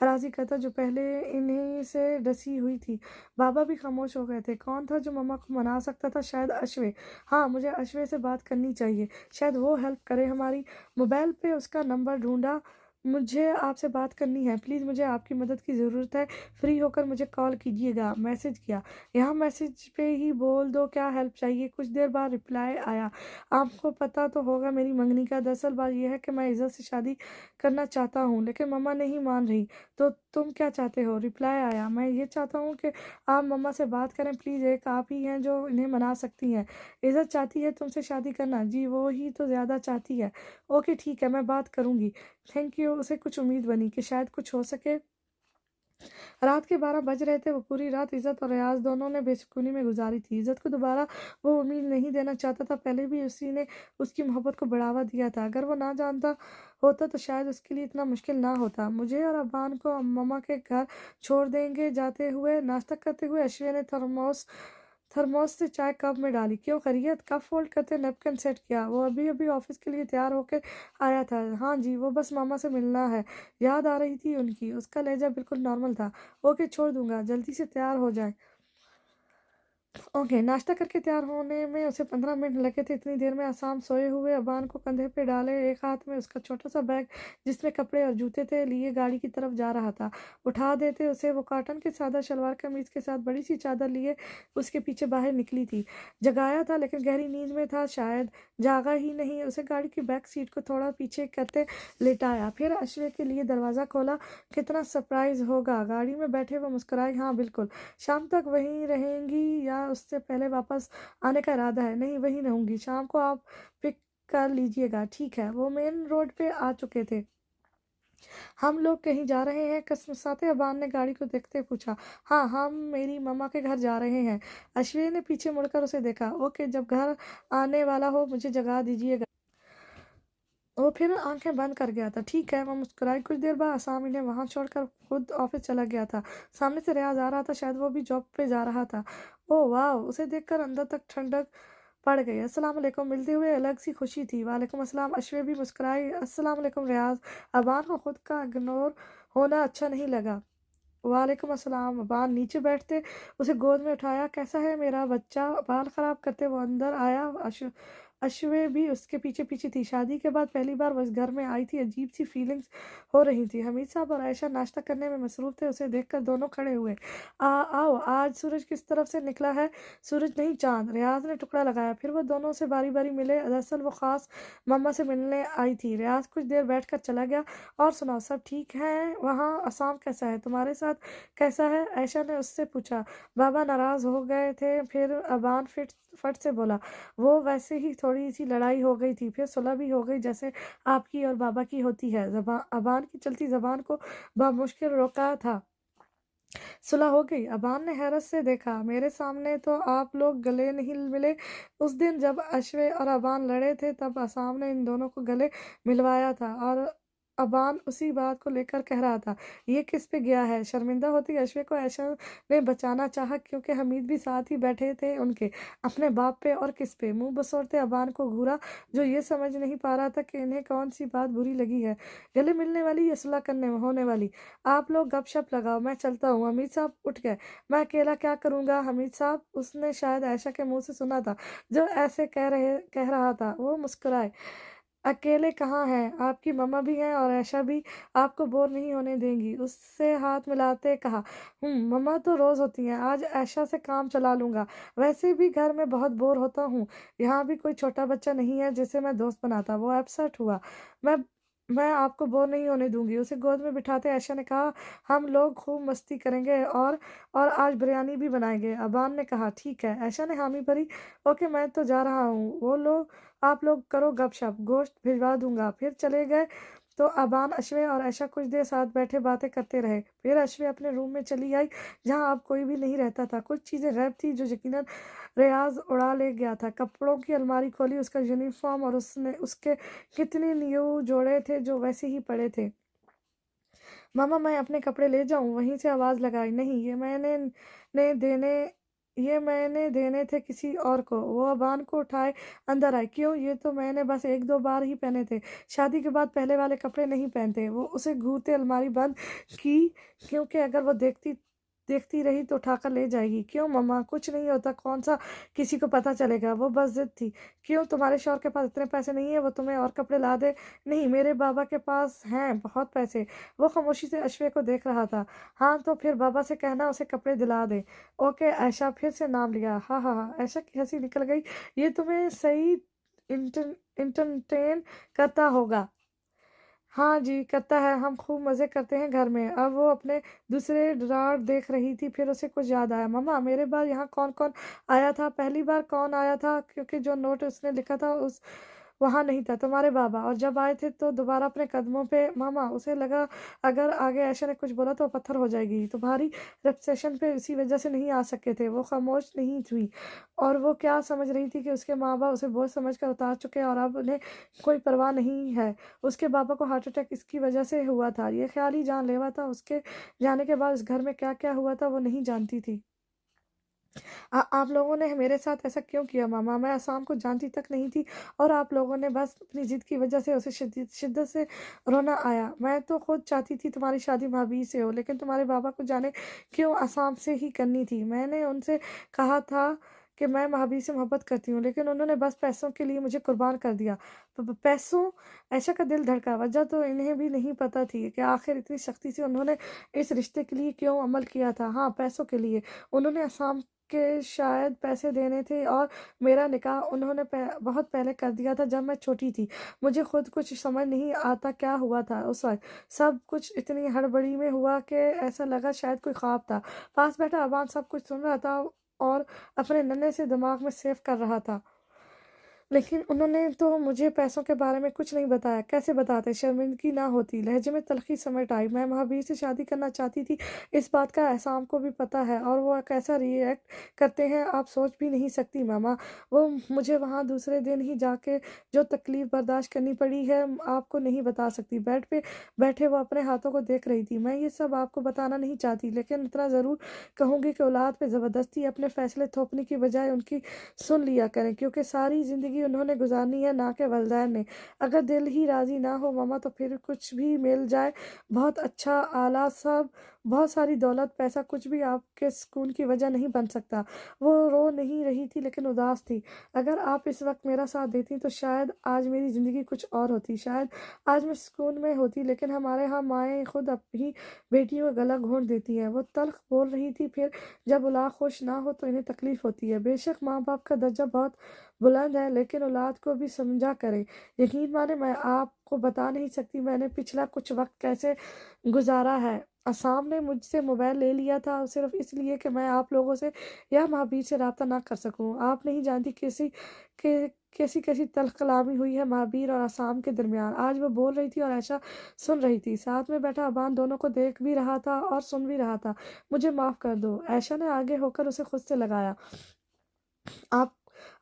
राज़ी करता जो पहले इन्हीं से डसी हुई थी। बाबा भी खामोश हो गए थे। कौन था जो मम्मा को मना सकता था? शायद अश्वे। हाँ, मुझे अश्वे से बात करनी चाहिए, शायद वो हेल्प करे हमारी। मोबाइल पे उसका नंबर ढूँढा। मुझे आपसे बात करनी है, प्लीज़ मुझे आपकी मदद की ज़रूरत है, फ्री होकर मुझे कॉल कीजिएगा। मैसेज किया। यहाँ मैसेज पे ही बोल दो क्या हेल्प चाहिए। कुछ देर बाद रिप्लाई आया, आपको पता तो होगा मेरी मंगनी का। दरअसल बात ये है कि मैं इज़्ज़त से शादी करना चाहता हूँ, लेकिन मम्मा नहीं मान रही। तो तुम क्या चाहते हो? रिप्लाई आया, मैं ये चाहता हूँ कि आप मम्मा से बात करें प्लीज़, एक आप ही हैं जो इन्हें मना सकती हैं। इज़्ज़त चाहती है तुमसे शादी करना? जी, वो ही तो ज़्यादा चाहती है। ओके ठीक है, मैं बात करूँगी। Thank you. उसे कुछ उम्मीद बनी कि शायद कुछ हो सके। रात के 12 बज रहे थे। वो पूरी रात इज़्ज़त और रियाज़ दोनों ने बेसुकूनी में गुज़ारी थी। इज़्ज़त को दोबारा वो उम्मीद नहीं देना चाहता था, पहले भी उसी ने उसकी मोहब्बत को बढ़ावा दिया था। अगर वो ना जानता होता तो शायद उसके लिए इतना मुश्किल ना होता। मुझे और अब्बान को मम्मा के घर छोड़ देंगे। जाते हुए नाश्ता करते हुए अश्विन ने थर्मोस से चाय कप में डाली। क्यों खैरियत? कप फोल्ड करते नैपकिन सेट किया। वो अभी-अभी ऑफ़िस के लिए तैयार होके आया था। हाँ जी, वो बस मामा से मिलना है। याद आ रही थी उनकी। उसका लहज़ा बिल्कुल नॉर्मल था। ओके छोड़ दूँगा, जल्दी से तैयार हो जाएँ। ओके, नाश्ता करके तैयार होने में उसे 15 मिनट लगे थे। इतनी देर में आसाम सोए हुए अबान को कंधे पे डाले, एक हाथ में उसका छोटा-सा बैग जिसमें कपड़े और जूते थे, लिए गाड़ी की तरफ जा रहा था। उठा देते उसे वो कॉटन के सादा शलवार कमीज़ के साथ बड़ी-सी चादर लिए उसके पीछे बाहर निकली थी। जगाया था लेकिन गहरी नींद में था शायद, जागा ही नहीं। उसे गाड़ी की बैक सीट को थोड़ा पीछे करते लेटाया, फिर अश्वे के लिए दरवाज़ा खोला। कितना सरप्राइज़ होगा? गाड़ी में बैठे वो मुस्कुराई। हाँ, बिल्कुल। शाम तक वहीं रहेंगी या उससे पहले वापस आने का इरादा है? नहीं, वहीं रहूँगी। शाम को आप पिक कर लीजिएगा। ठीक है। वो मेन रोड पे आ चुके थे। हम लोग कहीं जा रहे हैं? कसमसाते अबान ने गाड़ी को देखते पूछा। हाँ, हम मेरी मम्मा के घर जा रहे हैं। अश्विन ने पीछे मुड़कर उसे देखा। ओके, जब घर आने वाला हो मुझे जगा दीजिएगा। वो फिर आंखें बंद कर गया था। ठीक है, वो मुस्कुराई। कुछ देर बाद असाम इन्हें वहां छोड़कर खुद ऑफिस चला गया था। सामने से रियाज आ रहा था, शायद वो भी जॉब पे जा रहा था। ओह वाह! उसे देखकर अंदर तक ठंडक पड़ गई। अस्सलाम वालेकुम। मिलते हुए अलग सी खुशी थी। वालेकुम अस्सलाम। अश्वे भी मुस्कुराई। अस्सलाम वालेकुम रियाज। अबान को खुद का इग्नोर होना अच्छा नहीं लगा। वालेकुम अस्सलाम। अबान नीचे बैठते उसे गोद में उठाया। कैसा है मेरा बच्चा? बाल खराब करते वो अंदर आया। अश्वे भी उसके पीछे पीछे थी। शादी के बाद पहली बार वो इस घर में आई थी। अजीब सी फीलिंग्स हो रही थी। हमीद साहब और आयशा नाश्ता करने में मसरूफ थे। उसे देखकर दोनों खड़े हुए। आओ, आज सूरज किस तरफ से निकला है? सूरज नहीं, चांद। रियाज ने टुकड़ा लगाया। फिर वो दोनों से बारी बारी मिले। दरअसल वो खास मम्मा से मिलने आई थी। रियाज कुछ देर बैठकर चला गया। और सुनाओ, सब ठीक है वहाँ? असाम कैसा है? तुम्हारे साथ कैसा है? आयशा ने उससे पूछा। बाबा नाराज हो गए थे। फिर अबान फट से बोला, वो वैसे ही थोड़ी सी लड़ाई हो गई थी, फिर सुलह भी हो गई जैसे आपकी और बाबा की होती है। अबान की चलती जबान को बामुश्किल रोका था। सुलह हो गई? अबान ने हैरत से देखा। मेरे सामने तो आप लोग गले नहीं मिले। उस दिन जब अश्वे और अबान लड़े थे तब असाम ने इन दोनों को गले मिलवाया था और अबान उसी बात को लेकर कह रहा था। ये किस पे गया है? शर्मिंदा होती अश्वे को ऐशा ने बचाना चाहा क्योंकि हमीद भी साथ ही बैठे थे उनके। अपने बाप पे और किस पे? मुंह बसोरते अबान को घूरा जो ये समझ नहीं पा रहा था कि इन्हें कौन सी बात बुरी लगी है, गले मिलने वाली या सुलह करने होने वाली। आप लोग गपशप लगाओ, मैं चलता हूँ। हमीद साहब उठ गए। मैं अकेला क्या करूँगा हमीद साहब? उसने शायद आयशा के मुंह से सुना था जो ऐसे कह रहा था। वो मुस्कुराए। अकेले कहाँ हैं? आपकी मम्मा भी हैं और आयशा भी आपको बोर नहीं होने देंगी। उससे हाथ मिलाते कहा। मम्मा तो रोज होती हैं, आज आयशा से काम चला लूंगा। वैसे भी घर में बहुत बोर होता हूँ। यहाँ भी कोई छोटा बच्चा नहीं है जिसे मैं दोस्त बनाता। वो अपसेट हुआ। मैं मैं आपको बोर नहीं होने दूंगी। उसे गोद में बिठाते आयशा ने कहा, हम लोग खूब मस्ती करेंगे और आज बिरयानी भी बनाएंगे। अबान ने कहा, ठीक है। आयशा ने हामी भरी, ओके मैं तो जा रहा हूँ। वो लोग आप लोग करो गपशप, गोश्त भिजवा दूंगा। फिर चले गए तो अबान, अश्वे और आयशा कुछ देर साथ बैठे बातें करते रहे। फिर अश्वे अपने रूम में चली आई जहाँ अब कोई भी नहीं रहता था। कुछ चीज़ें गायब थी जो यकीनन रियाज उड़ा ले गया था। कपड़ों की अलमारी खोली, उसका यूनिफॉर्म और उसने उसके कितने न्यू जोड़े थे जो वैसे ही पड़े थे। मामा मैं अपने कपड़े ले जाऊं? वहीं से आवाज लगाई, नहीं ने देने ये मैंने देने थे किसी और को। वो अबान को उठाए अंदर आए, क्यों? ये तो मैंने बस एक दो बार ही पहने थे, शादी के बाद पहले वाले कपड़े नहीं पहनते। वो उसे घूरते अलमारी बंद की, क्योंकि अगर वो देखती देखती रही तो उठाकर ले जाएगी। क्यों मम्मा? कुछ नहीं होता, कौन सा किसी को पता चलेगा। वो बस जिद थी। क्यों, तुम्हारे शौहर के पास इतने पैसे नहीं है वो तुम्हें और कपड़े ला दे? नहीं, मेरे बाबा के पास हैं बहुत पैसे। वो खामोशी से अश्वे को देख रहा था। हाँ तो फिर बाबा से कहना उसे कपड़े दिला दे। ओके। ऐशा फिर से नाम लिया। हाँ हाँ हाँ। ऐशा की हंसी निकल गई। ये तुम्हें सही इंटरटेन करता होगा। हाँ जी, करता है। हम खूब मज़े करते हैं घर में। अब वो अपने दूसरे ड्रॉर देख रही थी, फिर उसे कुछ याद आया। मम्मा मेरे बाद यहाँ कौन कौन आया था? पहली बार कौन आया था? क्योंकि जो नोट उसने लिखा था उस वहाँ नहीं था। तुम्हारे बाबा। और जब आए थे तो दोबारा अपने कदमों पे। मामा उसे लगा अगर आगे ऐशा ने कुछ बोला तो वो पत्थर हो जाएगी। तुम्हारी रिसेप्शन पे इसी वजह से नहीं आ सके थे। वो खामोश नहीं हुई। और वो क्या समझ रही थी कि उसके माँ बाप उसे बोझ समझ कर उतार चुके हैं और अब उन्हें कोई परवाह नहीं है। उसके बाबा को हार्ट अटैक इसकी वजह से हुआ था। ये ख्याल ही जानलेवा था। उसके जाने के बाद इस घर में क्या क्या हुआ था वो नहीं जानती थी। आप लोगों ने मेरे साथ ऐसा क्यों किया मामा? मैं आसाम को जानती तक नहीं थी और आप लोगों ने बस अपनी जिद की वजह से उसे शिद्दत से रोना आया। मैं तो खुद चाहती थी तुम्हारी शादी भाभी से हो, लेकिन तुम्हारे बाबा को जाने क्यों आसाम से ही करनी थी। मैंने उनसे कहा था कि मैं भाभी से मोहब्बत करती हूँ, लेकिन उन्होंने बस पैसों के लिए मुझे कुर्बान कर दिया। पैसों? ऐशा का दिल धड़का। वजह तो इन्हें भी नहीं पता थी कि आखिर इतनी सख्ती से उन्होंने इस रिश्ते के लिए क्यों अमल किया था। हाँ, पैसों के लिए। उन्होंने आसाम के शायद पैसे देने थे और मेरा निकाह उन्होंने बहुत पहले कर दिया था जब मैं छोटी थी। मुझे खुद कुछ समझ नहीं आता क्या हुआ था उस वक्त। सब कुछ इतनी हड़बड़ी में हुआ कि ऐसा लगा शायद कोई ख्वाब था। पास बैठा अबान सब कुछ सुन रहा था और अपने नन्हे से दिमाग में सेव कर रहा था। लेकिन उन्होंने तो मुझे पैसों के बारे में कुछ नहीं बताया। कैसे बताते? शर्मिंदगी ना होती? लहजे में तलखी समेट आई। मैं महावीर से शादी करना चाहती थी, इस बात का एहसान को भी पता है, और वो कैसा रिएक्ट करते हैं आप सोच भी नहीं सकती मामा। वो मुझे वहाँ दूसरे दिन ही जाके जो तकलीफ बर्दाश्त करनी पड़ी है आपको नहीं बता सकती। बेड पे बैठे वो अपने हाथों को देख रही थी। मैं ये सब आपको बताना नहीं चाहती, लेकिन इतना ज़रूर कहूँगी कि औलाद पे ज़बरदस्ती अपने फैसले थोपने की बजाय उनकी सुन लिया करें, क्योंकि सारी ज़िंदगी उन्होंने गुजारनी है, ना कि वलदैन ने। अगर दिल ही राज़ी ना हो मामा तो फिर कुछ भी मिल जाए, बहुत अच्छा आला सब, बहुत सारी दौलत, पैसा, कुछ भी आपके सुकून की वजह नहीं बन सकता। वो रो नहीं रही थी लेकिन उदास थी। अगर आप इस वक्त मेरा साथ देती तो शायद आज मेरी ज़िंदगी कुछ और होती। शायद आज मैं सुकून में होती, लेकिन हमारे यहाँ माएँ खुद अपनी बेटियों का गला घोंट देती हैं। वो तल्ख बोल रही थी। फिर जब औलाद खुश ना हो तो इन्हें तकलीफ होती है। बेशक माँ बाप का दर्जा बहुत बुलंद है, लेकिन औलाद को भी समझा करें। यकीन माने मैं आपको बता नहीं सकती मैंने पिछला कुछ वक्त कैसे गुजारा है। असाम ने मुझसे मोबाइल ले लिया था सिर्फ इसलिए कि मैं आप लोगों से या महावीर से रब्ता ना कर सकूं। आप नहीं जानती कैसी कैसी तल्ख कलामी हुई है महावीर और आसाम के दरमियान। आज वो बोल रही थी और ऐशा सुन रही थी। साथ में बैठा अबान दोनों को देख भी रहा था और सुन भी रहा था। मुझे माफ कर दो। ऐशा ने आगे होकर उसे खुद से लगाया। आप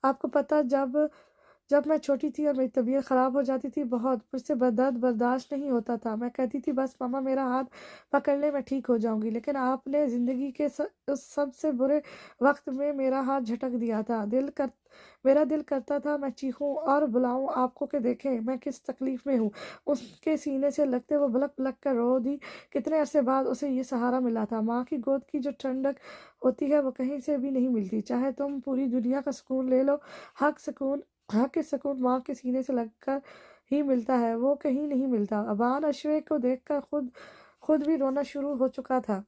आपको पता, जब जब मैं छोटी थी और मेरी तबीयत ख़राब हो जाती थी बहुत, मुझसे दर्द बर्दाश्त नहीं होता था। मैं कहती थी बस मामा मेरा हाथ पकड़ ले, मैं ठीक हो जाऊंगी। लेकिन आपने ज़िंदगी के उस सबसे बुरे वक्त में मेरा हाथ झटक दिया था। मेरा दिल करता था मैं चीखूं और बुलाऊं आपको कि देखें मैं किस तकलीफ में हूँ। उसके सीने से लगते वो बलक बलक कर रो दी। कितने अरसे बाद उसे ये सहारा मिला था। माँ की गोद की जो ठंडक होती है वो कहीं से भी नहीं मिलती। चाहे तुम पूरी दुनिया का सुकून ले लो, हक सुकून हाँ के सुकून माँ के सीने से लगकर ही मिलता है, वो कहीं नहीं मिलता। अबान अश्वे को देखकर खुद खुद भी रोना शुरू हो चुका था।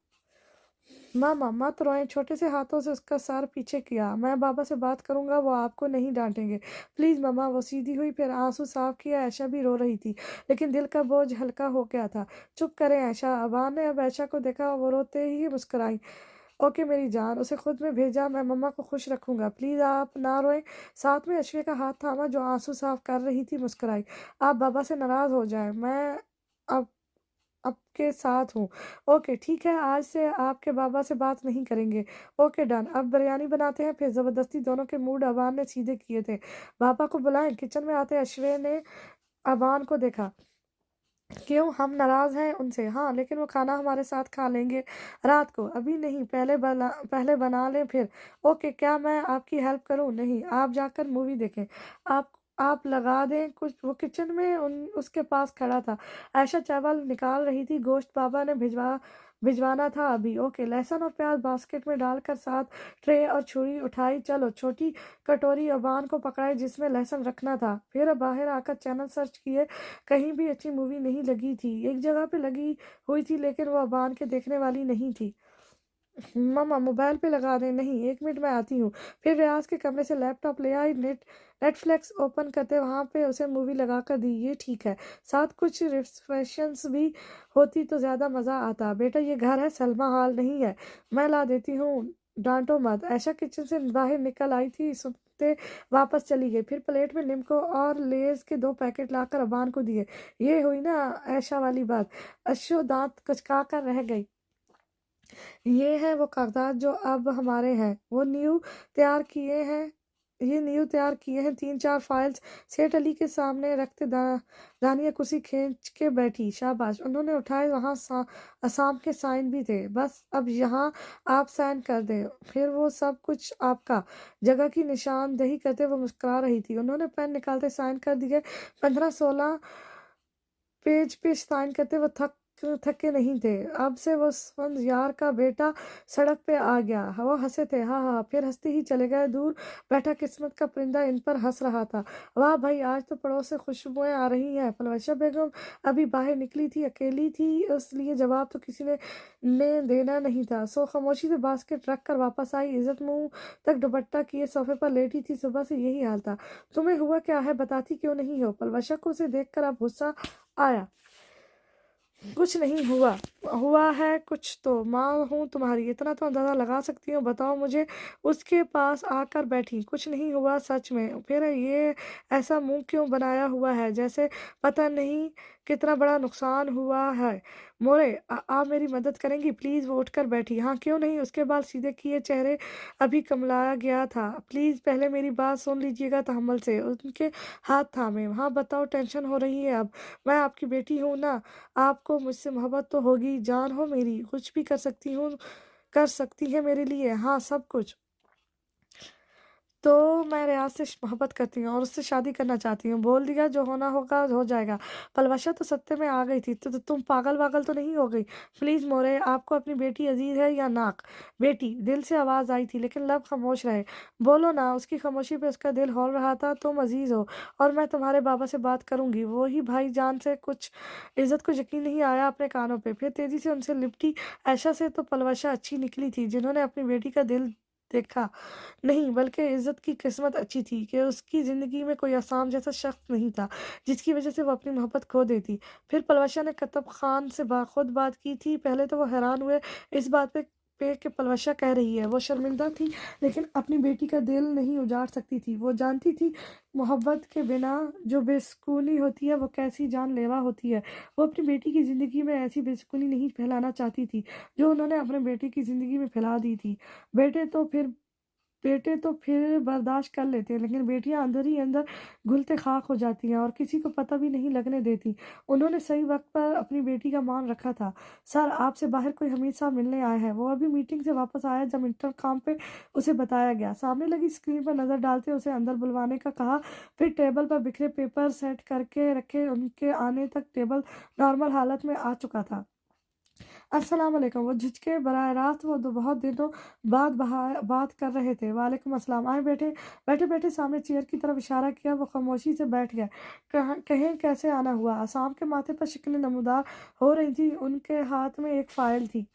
मामा मत रोएं, छोटे से हाथों से उसका सर पीछे किया। मैं बाबा से बात करूंगा, वो आपको नहीं डांटेंगे। प्लीज मामा। वो सीधी हुई, फिर आंसू साफ किया। ऐशा भी रो रही थी, लेकिन दिल का बोझ हल्का हो गया था। चुप करें ऐशा। अबान ने अब ऐशा को देखा, वो रोते ही मुस्कुराई। ओके मेरी जान, उसे खुद में भेजा, मैं मम्मा को खुश रखूंगा। प्लीज आप ना रोएं। साथ में अश्विन का हाथ थामा, जो आंसू साफ कर रही थी। मुस्कुराई। आप बाबा से नाराज हो जाए, मैं अब आपके साथ हूँ। ओके ठीक है, आज से आपके बाबा से बात नहीं करेंगे। Okay done. अब बिरयानी बनाते हैं। फिर जबरदस्ती दोनों के मूड अबान ने सीधे किए थे। बाबा को बुलाएं। किचन में आते अश्विन ने अबान को देखा। क्यों, हम नाराज हैं उनसे? हाँ, लेकिन वो खाना हमारे साथ खा लेंगे रात को। अभी नहीं, पहले बना लें फिर। ओके, क्या मैं आपकी हेल्प करूं? नहीं, आप जाकर मूवी देखें। आप लगा दें कुछ। वो किचन में उसके पास खड़ा था। आयशा चावल निकाल रही थी। गोश्त बाबा ने भिजवाना था अभी। ओके, लहसुन और प्याज बास्केट में डालकर साथ ट्रे और छुरी उठाई। चलो, छोटी कटोरी अबान को पकड़ाई जिसमें लहसुन रखना था। फिर बाहर आकर चैनल सर्च किए। कहीं भी अच्छी मूवी नहीं लगी थी। एक जगह पे लगी हुई थी, लेकिन वो अबान के देखने वाली नहीं थी। मम्मा मोबाइल पे लगा दे। नहीं, एक मिनट में आती हूँ। फिर रियाज के कमरे से लैपटॉप ले आई। नेटफ्लिक्स ओपन करते वहां पे उसे मूवी लगा कर दी। ये ठीक है, साथ कुछ रिफ्रेशंस भी होती तो ज्यादा मजा आता। बेटा ये घर है, सलमा हॉल नहीं है। मैं ला देती हूँ, डांटो मत। ऐशा किचन से बाहर निकल आई थी, सुनते वापस चली गई। फिर प्लेट में निम्को और लेज के 2 पैकेट लाकर अबान को दिए। ये हुई ना ऐशा वाली बात। अश्शो दांत कचका कर रह गई। ये हैं वो कागजात जो अब हमारे हैं। ये न्यू तैयार किए हैं। 3-4 फाइल्स सेठ अली के सामने रखते दानिया कुर्सी खींच के बैठी। शाबाश। उन्होंने उठाए। वहाँ असाम के साइन भी थे। बस अब यहाँ आप साइन कर दें, फिर वो सब कुछ आपका। जगह की निशानदेही करते वो मुस्कुरा रही थी। उन्होंने पेन निकालते साइन कर दिए। 15-16 पेज पे साइन करते वो थके नहीं थे। अब से वो स्वंद यार का बेटा सड़क पे आ गया। वो हंसे थे, हाँ हाँ, फिर हंसते ही चले गए। दूर बैठा किस्मत का परिंदा इन पर हंस रहा था। वाह भाई, आज तो पड़ोस से खुशबुएं आ रही हैं। पलवशा बेगम अभी बाहर निकली थी, अकेली थी, इसलिए जवाब तो किसी ने देना नहीं था। सो खामोशी से बास्केट रख कर वापस आई। इज्जत मुंह तक दुपट्टा किए सोफे पर लेटी थी। सुबह से यही हाल था। तुम्हें हुआ क्या है, बताती क्यों नहीं हो? पलवशा को उसे देखकर अब गुस्सा आया। कुछ नहीं हुआ। हुआ है कुछ तो। माँ हूँ तुम्हारी, इतना तो अंदाजा लगा सकती हूँ। बताओ मुझे। उसके पास आकर बैठी। कुछ नहीं हुआ सच में। फिर ये ऐसा मुंह क्यों बनाया हुआ है, जैसे पता नहीं कितना बड़ा नुकसान हुआ है? मोरे, आप मेरी मदद करेंगी प्लीज? वो उठकर बैठी। हाँ क्यों नहीं। उसके बाल सीधे किए, चेहरे अभी कमलाया गया था। प्लीज पहले मेरी बात सुन लीजिएगा तहम्मुल से। उनके हाथ थामे। हाँ बताओ, टेंशन हो रही है अब? मैं आपकी बेटी हूँ ना। आपको मुझसे मोहब्बत तो होगी, जान हो मेरी। कुछ भी कर सकती है मेरे लिए। हाँ सब कुछ। तो मैं रियाज से मोहब्बत करती हूँ और उससे शादी करना चाहती हूँ। बोल दिया, जो होना होगा हो जाएगा। पलवशा तो सत्य में आ गई थी। तो तुम पागल वागल तो नहीं हो गई? प्लीज मोरे, आपको अपनी बेटी अजीज है या नाक? बेटी, दिल से आवाज आई थी, लेकिन लब खामोश रहे। बोलो ना। उसकी खामोशी पे उसका दिल हौल रहा था। तुम अजीज हो और मैं तुम्हारे बाबा से बात करूंगी। वो ही भाई जान से कुछ। इज्जत को यकीन नहीं आया अपने कानों पे। फिर तेजी से उनसे लिपटी। ऐशा से तो पलवशा अच्छी निकली थी, जिन्होंने अपनी बेटी का दिल देखा। नहीं, बल्कि इज़्ज़त की किस्मत अच्छी थी कि उसकी ज़िंदगी में कोई असाम जैसा शख्स नहीं था, जिसकी वजह से वो अपनी मोहब्बत खो देती। फिर पलवशा ने कतब खान से खुद बात की थी। पहले तो वो हैरान हुए इस बात पे कि पलवशा कह रही है। वो शर्मिंदा थी, लेकिन अपनी बेटी का दिल नहीं उजाड़ सकती थी। वो जानती थी मोहब्बत के बिना जो बेसुकूनी होती है वो कैसी जानलेवा होती है। वो अपनी बेटी की ज़िंदगी में ऐसी बेसुकूनी नहीं फैलाना चाहती थी जो उन्होंने अपने बेटे की ज़िंदगी में फैला दी थी। बेटे तो फिर बेटे तो फिर बर्दाश्त कर लेते हैं, लेकिन बेटियां अंदर ही अंदर घुलते खाक हो जाती हैं और किसी को पता भी नहीं लगने देती। उन्होंने सही वक्त पर अपनी बेटी का मान रखा था। सर, आपसे बाहर कोई हमीद साहब मिलने आए हैं। वो अभी मीटिंग से वापस आया जब इंटरकॉम पे उसे बताया गया। सामने लगी स्क्रीन पर नजर डालते उसे अंदर बुलवाने का कहा। फिर टेबल पर बिखरे पेपर सेट करके रखे। उनके आने तक टेबल नॉर्मल हालत में आ चुका था। अस्सलाम वालेकुम। वो झिझके बराह रास्त। वो बहुत दिनों बाद बात कर रहे थे। वालेकुम अस्सलाम। आए बैठे। बैठे बैठे सामने चेयर की तरफ इशारा किया। वो खामोशी से बैठ गया। कहें कैसे आना हुआ? आसाम के माथे पर शिकने नमूदार हो रही थी। उनके हाथ में एक फाइल थी।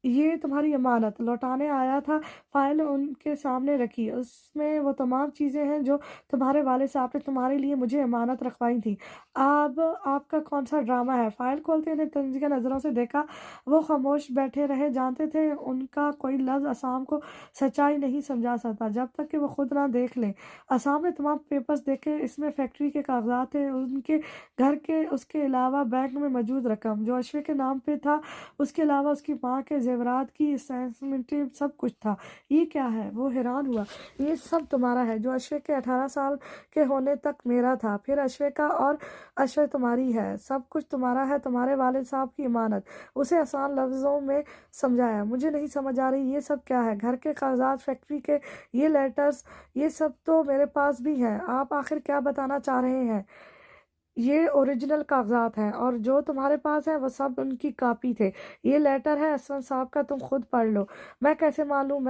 یہ تمہاری امانت لوٹانے آیا تھا۔ فائل ان کے سامنے رکھی، اس میں وہ تمام چیزیں ہیں جو تمہارے والد صاحب نے تمہارے لیے مجھے امانت رکھوائی تھیں۔ اب آپ کا کون سا ڈرامہ ہے؟ فائل کھولتے انہیں تنزیہ نظروں سے دیکھا۔ وہ خاموش بیٹھے رہے، جانتے تھے ان کا کوئی لفظ اسام کو سچائی نہیں سمجھا سکتا جب تک کہ وہ خود نہ دیکھ لیں۔ اسام نے تمام پیپرز دیکھے، اس میں فیکٹری کے کاغذات تھے، ان کے گھر کے، اس کے علاوہ بینک میں موجود رقم جو اشوے کے نام پہ تھا، اس کے علاوہ اس کی ماں کے زیورات کی اسٹیٹمنٹ، سب کچھ تھا۔ یہ کیا ہے؟ وہ حیران ہوا۔ یہ سب تمہارا ہے، جو اشوے کے 18 سال کے ہونے تک میرا تھا، پھر اشوے کا، اور اشوے تمہاری ہے۔ سب کچھ تمہارا ہے، تمہارے والد صاحب کی امانت۔ اسے آسان لفظوں میں سمجھایا۔ مجھے نہیں سمجھ آ رہی یہ سب کیا ہے؟ گھر کے کاغذات، فیکٹری کے یہ لیٹرز، یہ سب تو میرے پاس بھی ہیں۔ آپ آخر کیا بتانا چاہ رہے ہیں؟ یہ اوریجنل کاغذات ہیں، اور جو تمہارے پاس ہے وہ سب ان کی کاپی تھے۔ یہ لیٹر ہے اسفند صاحب کا، تم خود پڑھ لو۔ میں کیسے مان لوں؟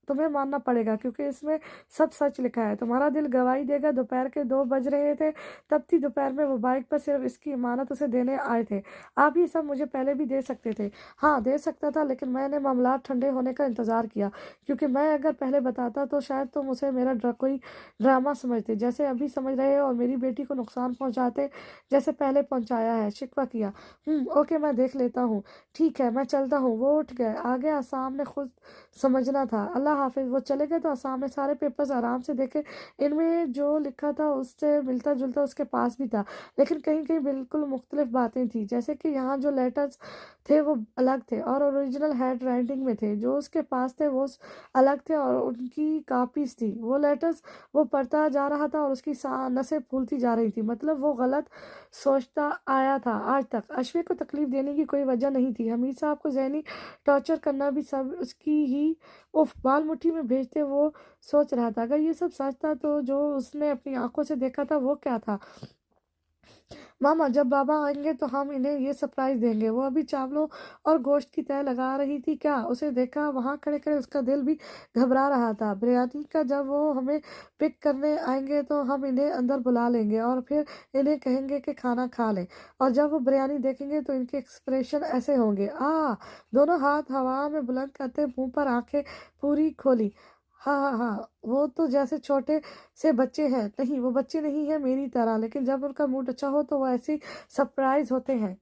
تمہیں ماننا پڑے گا، کیونکہ اس میں سب سچ لکھا ہے۔ تمہارا دل گواہی دے گا۔ دوپہر کے 2 بج رہے تھے، تپتی دوپہر میں وہ بائک پر صرف اس کی امانت اسے دینے آئے تھے۔ آپ یہ سب مجھے پہلے بھی دے سکتے تھے۔ ہاں دے سکتا تھا، لیکن میں نے معاملات ٹھنڈے ہونے کا انتظار کیا، کیونکہ میں اگر پہلے بتاتا تو شاید تم اسے میرا کوئی ڈرامہ سمجھتے، جیسے ابھی سمجھ رہے ہو، اور میری بیٹی کو نقصان پہنچاتے جیسے پہلے پہنچایا ہے۔ شکوہ کیا۔ اوکے، میں دیکھ لیتا ہوں۔ ٹھیک ہے، میں چلتا ہوں۔ وہ اٹھ گئے۔ آگے آسام نے خود سمجھنا تھا۔ اللہ حافظ۔ وہ چلے گئے تو آسام نے سارے پیپرز آرام سے دیکھے۔ ان میں جو لکھا تھا اس سے ملتا جلتا اس کے پاس بھی تھا، لیکن کہیں کہیں بالکل مختلف باتیں تھیں، جیسے کہ یہاں جو لیٹرز تھے وہ الگ تھے اور اوریجنل ہینڈ رائٹنگ میں تھے، جو اس کے پاس تھے وہ الگ تھے اور ان کی کاپیز تھی۔ وہ لیٹرز وہ پڑھتا جا رہا تھا اور اس کی نسیں پھولتی جا رہی تھی۔ مطلب وہ غلط سوچتا آیا تھا آج تک۔ اشوے کو تکلیف دینے کی کوئی وجہ نہیں تھی۔ حمید صاحب کو ذہنی ٹارچر کرنا بھی سب اس کی ہی بال مٹھی میں بھیجتے۔ وہ سوچ رہا تھا، اگر یہ سب سچ تھا تو جو اس نے اپنی آنکھوں سے دیکھا تھا وہ کیا تھا؟ ماما، جب بابا آئیں گے تو ہم انہیں یہ سرپرائز دیں گے۔ وہ ابھی چاولوں اور گوشت کی تہہ لگا رہی تھی۔ کیا اسے دیکھا وہاں کھڑے کھڑے اس کا دل بھی گھبرا رہا تھا۔ بریانی کا جب وہ ہمیں پک کرنے آئیں گے تو ہم انہیں اندر بلا لیں گے اور پھر انہیں کہیں گے کہ کھانا کھا لیں، اور جب وہ بریانی دیکھیں گے تو ان کے ایکسپریشن ایسے ہوں گے۔ دونوں ہاتھ ہوا میں بلند کرتے منہ پر آنکھیں پوری کھولی۔ ہاں ہاں ہاں، وہ تو جیسے چھوٹے سے بچے ہیں۔ نہیں، وہ بچے نہیں ہیں میری طرح، لیکن جب ان کا موڈ اچھا ہو تو وہ ایسی سرپرائز ہوتے ہیں۔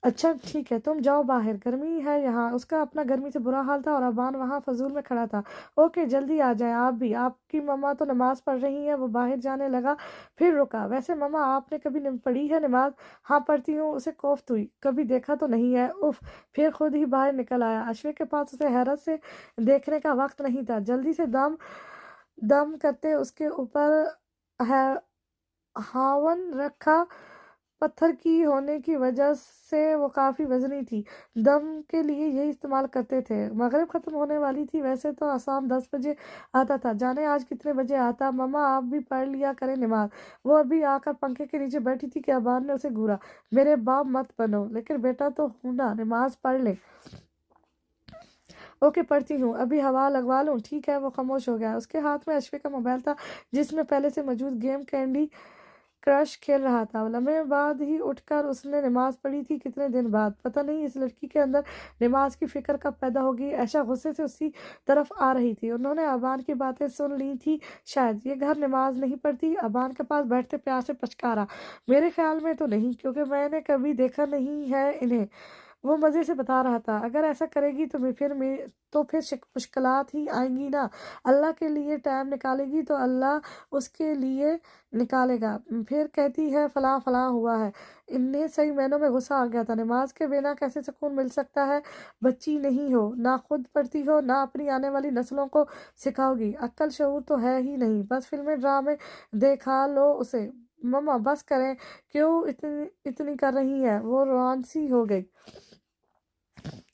اچھا ٹھیک ہے، تم جاؤ باہر، گرمی ہے یہاں۔ اس کا اپنا گرمی سے برا حال تھا اور ابان وہاں فضول میں کھڑا تھا۔ اوکے، جلدی آ جائیں آپ بھی، آپ کی ماما تو نماز پڑھ رہی ہیں۔ وہ باہر جانے لگا، پھر رکا۔ ویسے ماما، آپ نے کبھی پڑھی ہے نماز؟ ہاں پڑھتی ہوں۔ اسے کوفت ہوئی، کبھی دیکھا تو نہیں ہے۔ اف، پھر خود ہی باہر نکل آیا۔ اشوے کے پاس اسے حیرت سے دیکھنے کا وقت نہیں تھا۔ جلدی سے دم دم کرتے اس کے اوپر ہاون رکھا۔ پتھر کی ہونے کی وجہ سے وہ کافی وزنی تھی۔ دم کے لیے یہی استعمال کرتے تھے۔ مغرب ختم ہونے والی تھی۔ ویسے تو آسام 10 بجے آتا تھا، جانے آج کتنے بجے آتا۔ ماما، آپ بھی پڑھ لیا کریں نماز۔ وہ ابھی آ کر پنکھے کے نیچے بیٹھی تھی کہ ابان نے اسے گھورا۔ میرے باپ مت بنو، لیکن بیٹا تو ہوں نا، نماز پڑھ لے۔ اوکے، پڑھتی ہوں، ابھی ہوا لگوا لوں؟ ٹھیک ہے۔ وہ خاموش ہو گیا۔ اس کے ہاتھ میں اشوے کا موبائل تھا، جس میں پہلے سے موجود گیم کینڈی کرش کھیل رہا تھا۔ لمحے بعد ہی اٹھ کر اس نے نماز پڑھی تھی، کتنے دن بعد۔ پتہ نہیں اس لڑکی کے اندر نماز کی فکر کب پیدا ہوگی۔ عائشہ غصے سے اسی طرف آ رہی تھی۔ انہوں نے ابان کی باتیں سن لی تھی شاید۔ یہ گھر نماز نہیں پڑھتی؟ ابان کے پاس بیٹھتے پیار سے پچکارا۔ میرے خیال میں تو نہیں، کیونکہ میں نے کبھی دیکھا نہیں ہے انہیں۔ وہ مزے سے بتا رہا تھا، اگر ایسا کرے گی تو پھر مشکلات ہی آئیں گی نا۔ اللہ کے لیے ٹائم نکالے گی تو اللہ اس کے لیے نکالے گا۔ پھر کہتی ہے فلاں فلاں ہوا ہے۔ انہیں صحیح معنوں میں غصہ آ گیا تھا۔ نماز کے بنا کیسے سکون مل سکتا ہے؟ بچی نہیں ہو، نہ خود پڑھتی ہو، نہ اپنی آنے والی نسلوں کو سکھاؤ گی۔ عقل شعور تو ہے ہی نہیں، بس فلمیں ڈرامے دیکھا لو اسے۔ ماما بس کریں، کیوں اتنی کر رہی ہیں؟ وہ روان سی ہو گئی۔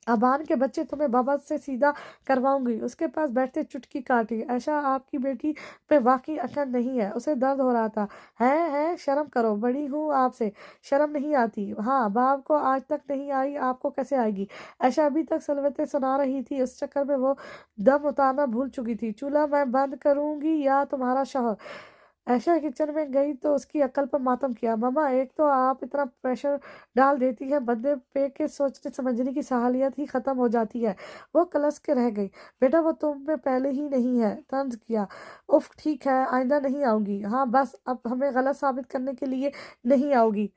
ابان کے بچے، تمہیں بابا سے سیدھا کرواؤں گی۔ اس کے پاس بیٹھتے چٹکی کاٹی۔ عائشہ، آپ کی بیٹی پہ واقعی عقل نہیں ہے۔ اسے درد ہو رہا تھا۔ ہے شرم کرو، بڑی ہوں آپ سے شرم نہیں آتی؟ ہاں، باپ کو آج تک نہیں آئی، آپ کو کیسے آئے گی؟ عائشہ ابھی تک سلوتیں سنا رہی تھی، اس چکر میں وہ دم اتارنا بھول چکی تھی۔ چولہا میں بند کروں گی یا تمہارا شوہر؟ ऐशा किचन में गई तो उसकी अक्ल पर मातम किया। मम्मा, एक तो आप इतना प्रेशर डाल देती हैं, बंदे पे के सोचने समझने की सहालियत ही खत्म हो जाती है। वो कलस के रह गई। बेटा, वो तुम में पहले ही नहीं है, तंज किया। उफ, ठीक है, आइंदा नहीं आऊंगी। हाँ बस, अब हमें गलत साबित करने के लिए नहीं आओगी।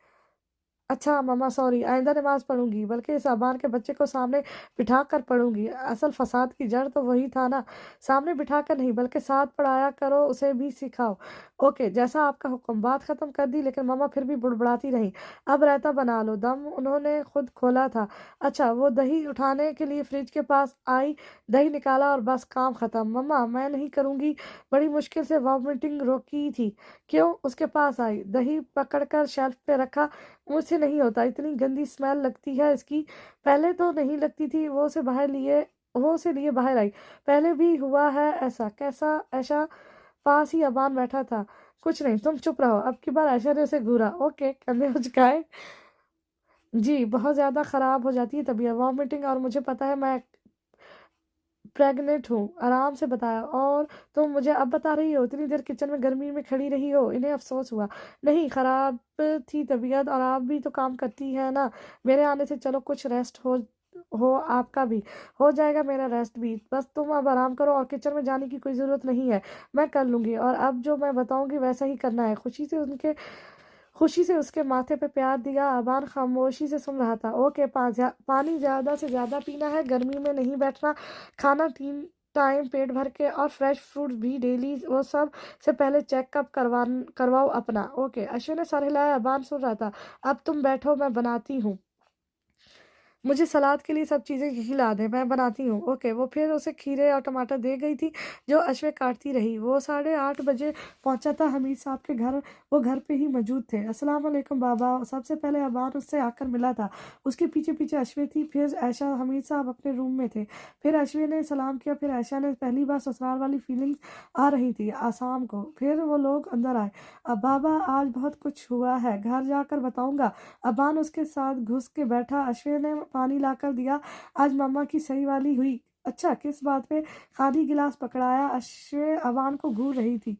अच्छा मम्मा, सॉरी, आइंदा नमाज पढ़ूंगी, बल्कि इस अबान के बच्चे को सामने बिठा कर पढ़ूंगी। असल फसाद की जड़ तो वही था ना। सामने बिठा कर नहीं, बल्कि साथ पढ़ाया करो, उसे भी सिखाओ। ओके, जैसा आपका हुक्म। बात खत्म कर दी, लेकिन मम्मा फिर भी बुड़बुड़ाती रही। अब रायता बना लो, दम उन्होंने खुद खोला था। अच्छा, वो दही उठाने के लिए फ्रिज के पास आई, दही निकाला और बस काम खत्म। मम्मा, मैं नहीं करूंगी। बड़ी मुश्किल से वॉमिटिंग रोकी थी। क्यों? उसके पास आई, दही पकड़कर शेल्फ पे रखा। मुझसे नहीं होता, इतनी गंदी स्मेल लगती है इसकी। पहले तो नहीं लगती थी। वो उसे लिए बाहर आई। पहले भी हुआ है ऐसा? कैसा? ऐसा पास ही अबान बैठा था। कुछ नहीं, तुम चुप रहो। अब की बार ऐशा ने उसे घूरा। ओके, कंधे उचकाए। जी, बहुत ज्यादा खराब हो जाती है तबीयत, वॉमिटिंग, और मुझे पता है मैं प्रेग्नेंट हूँ। आराम से बताया। और तुम मुझे अब बता रही हो? इतनी देर किचन में गर्मी में खड़ी रही हो। इन्हें अफसोस हुआ। नहीं, खराब थी तबीयत, और आप भी तो काम करती है ना मेरे आने से। चलो, कुछ रेस्ट हो आपका भी हो जाएगा, मेरा रेस्ट भी। बस तुम अब आराम करो, और किचन में जाने की कोई ज़रूरत नहीं है, मैं कर लूँगी। और अब जो मैं बताऊँगी वैसा ही करना है। खुशी से उसके माथे पे प्यार दिया। अबान खामोशी से सुन रहा था। ओके, पानी ज़्यादा से ज़्यादा पीना है, गर्मी में नहीं बैठना, खाना 3 टाइम पेट भर के, और फ्रेश फ्रूट भी डेली। वो सब से पहले चेकअप करवाओ अपना। ओके, अश्विन ने सर हिलाया। अबान सुन रहा था। अब तुम बैठो, मैं बनाती हूँ। मुझे सलाद के लिए सब चीज़ें खिला दे, मैं बनाती हूँ। ओके। वो फिर उसे खीरे और टमाटर दे गई थी, जो अश्वे काटती रही। वो 8:30 बजे पहुंचा था हमीद साहब के घर। वो घर पे ही मौजूद थे। अस्सलाम वालेकुम बाबा। सबसे पहले अबान उससे आकर मिला था। उसके पीछे पीछे अश्वे थी, फिर ऐशा। हमीद साहब अपने रूम में थे। फिर अश्वे ने सलाम किया, फिर ऐशा ने। पहली बार ससुराल वाली फीलिंग्स आ रही थी आसाम को। फिर वो लोग अंदर आए। अब बाबा, आज बहुत कुछ हुआ है, घर जाकर बताऊंगा। अबान उसके साथ घुस के बैठा। अश्विन ने पानी लाकर दिया। आज मम्मा की सही वाली हुई। अच्छा, किस बात पे? खाली गिलास पकड़ाया। अश्विन अबान को घूर रही थी।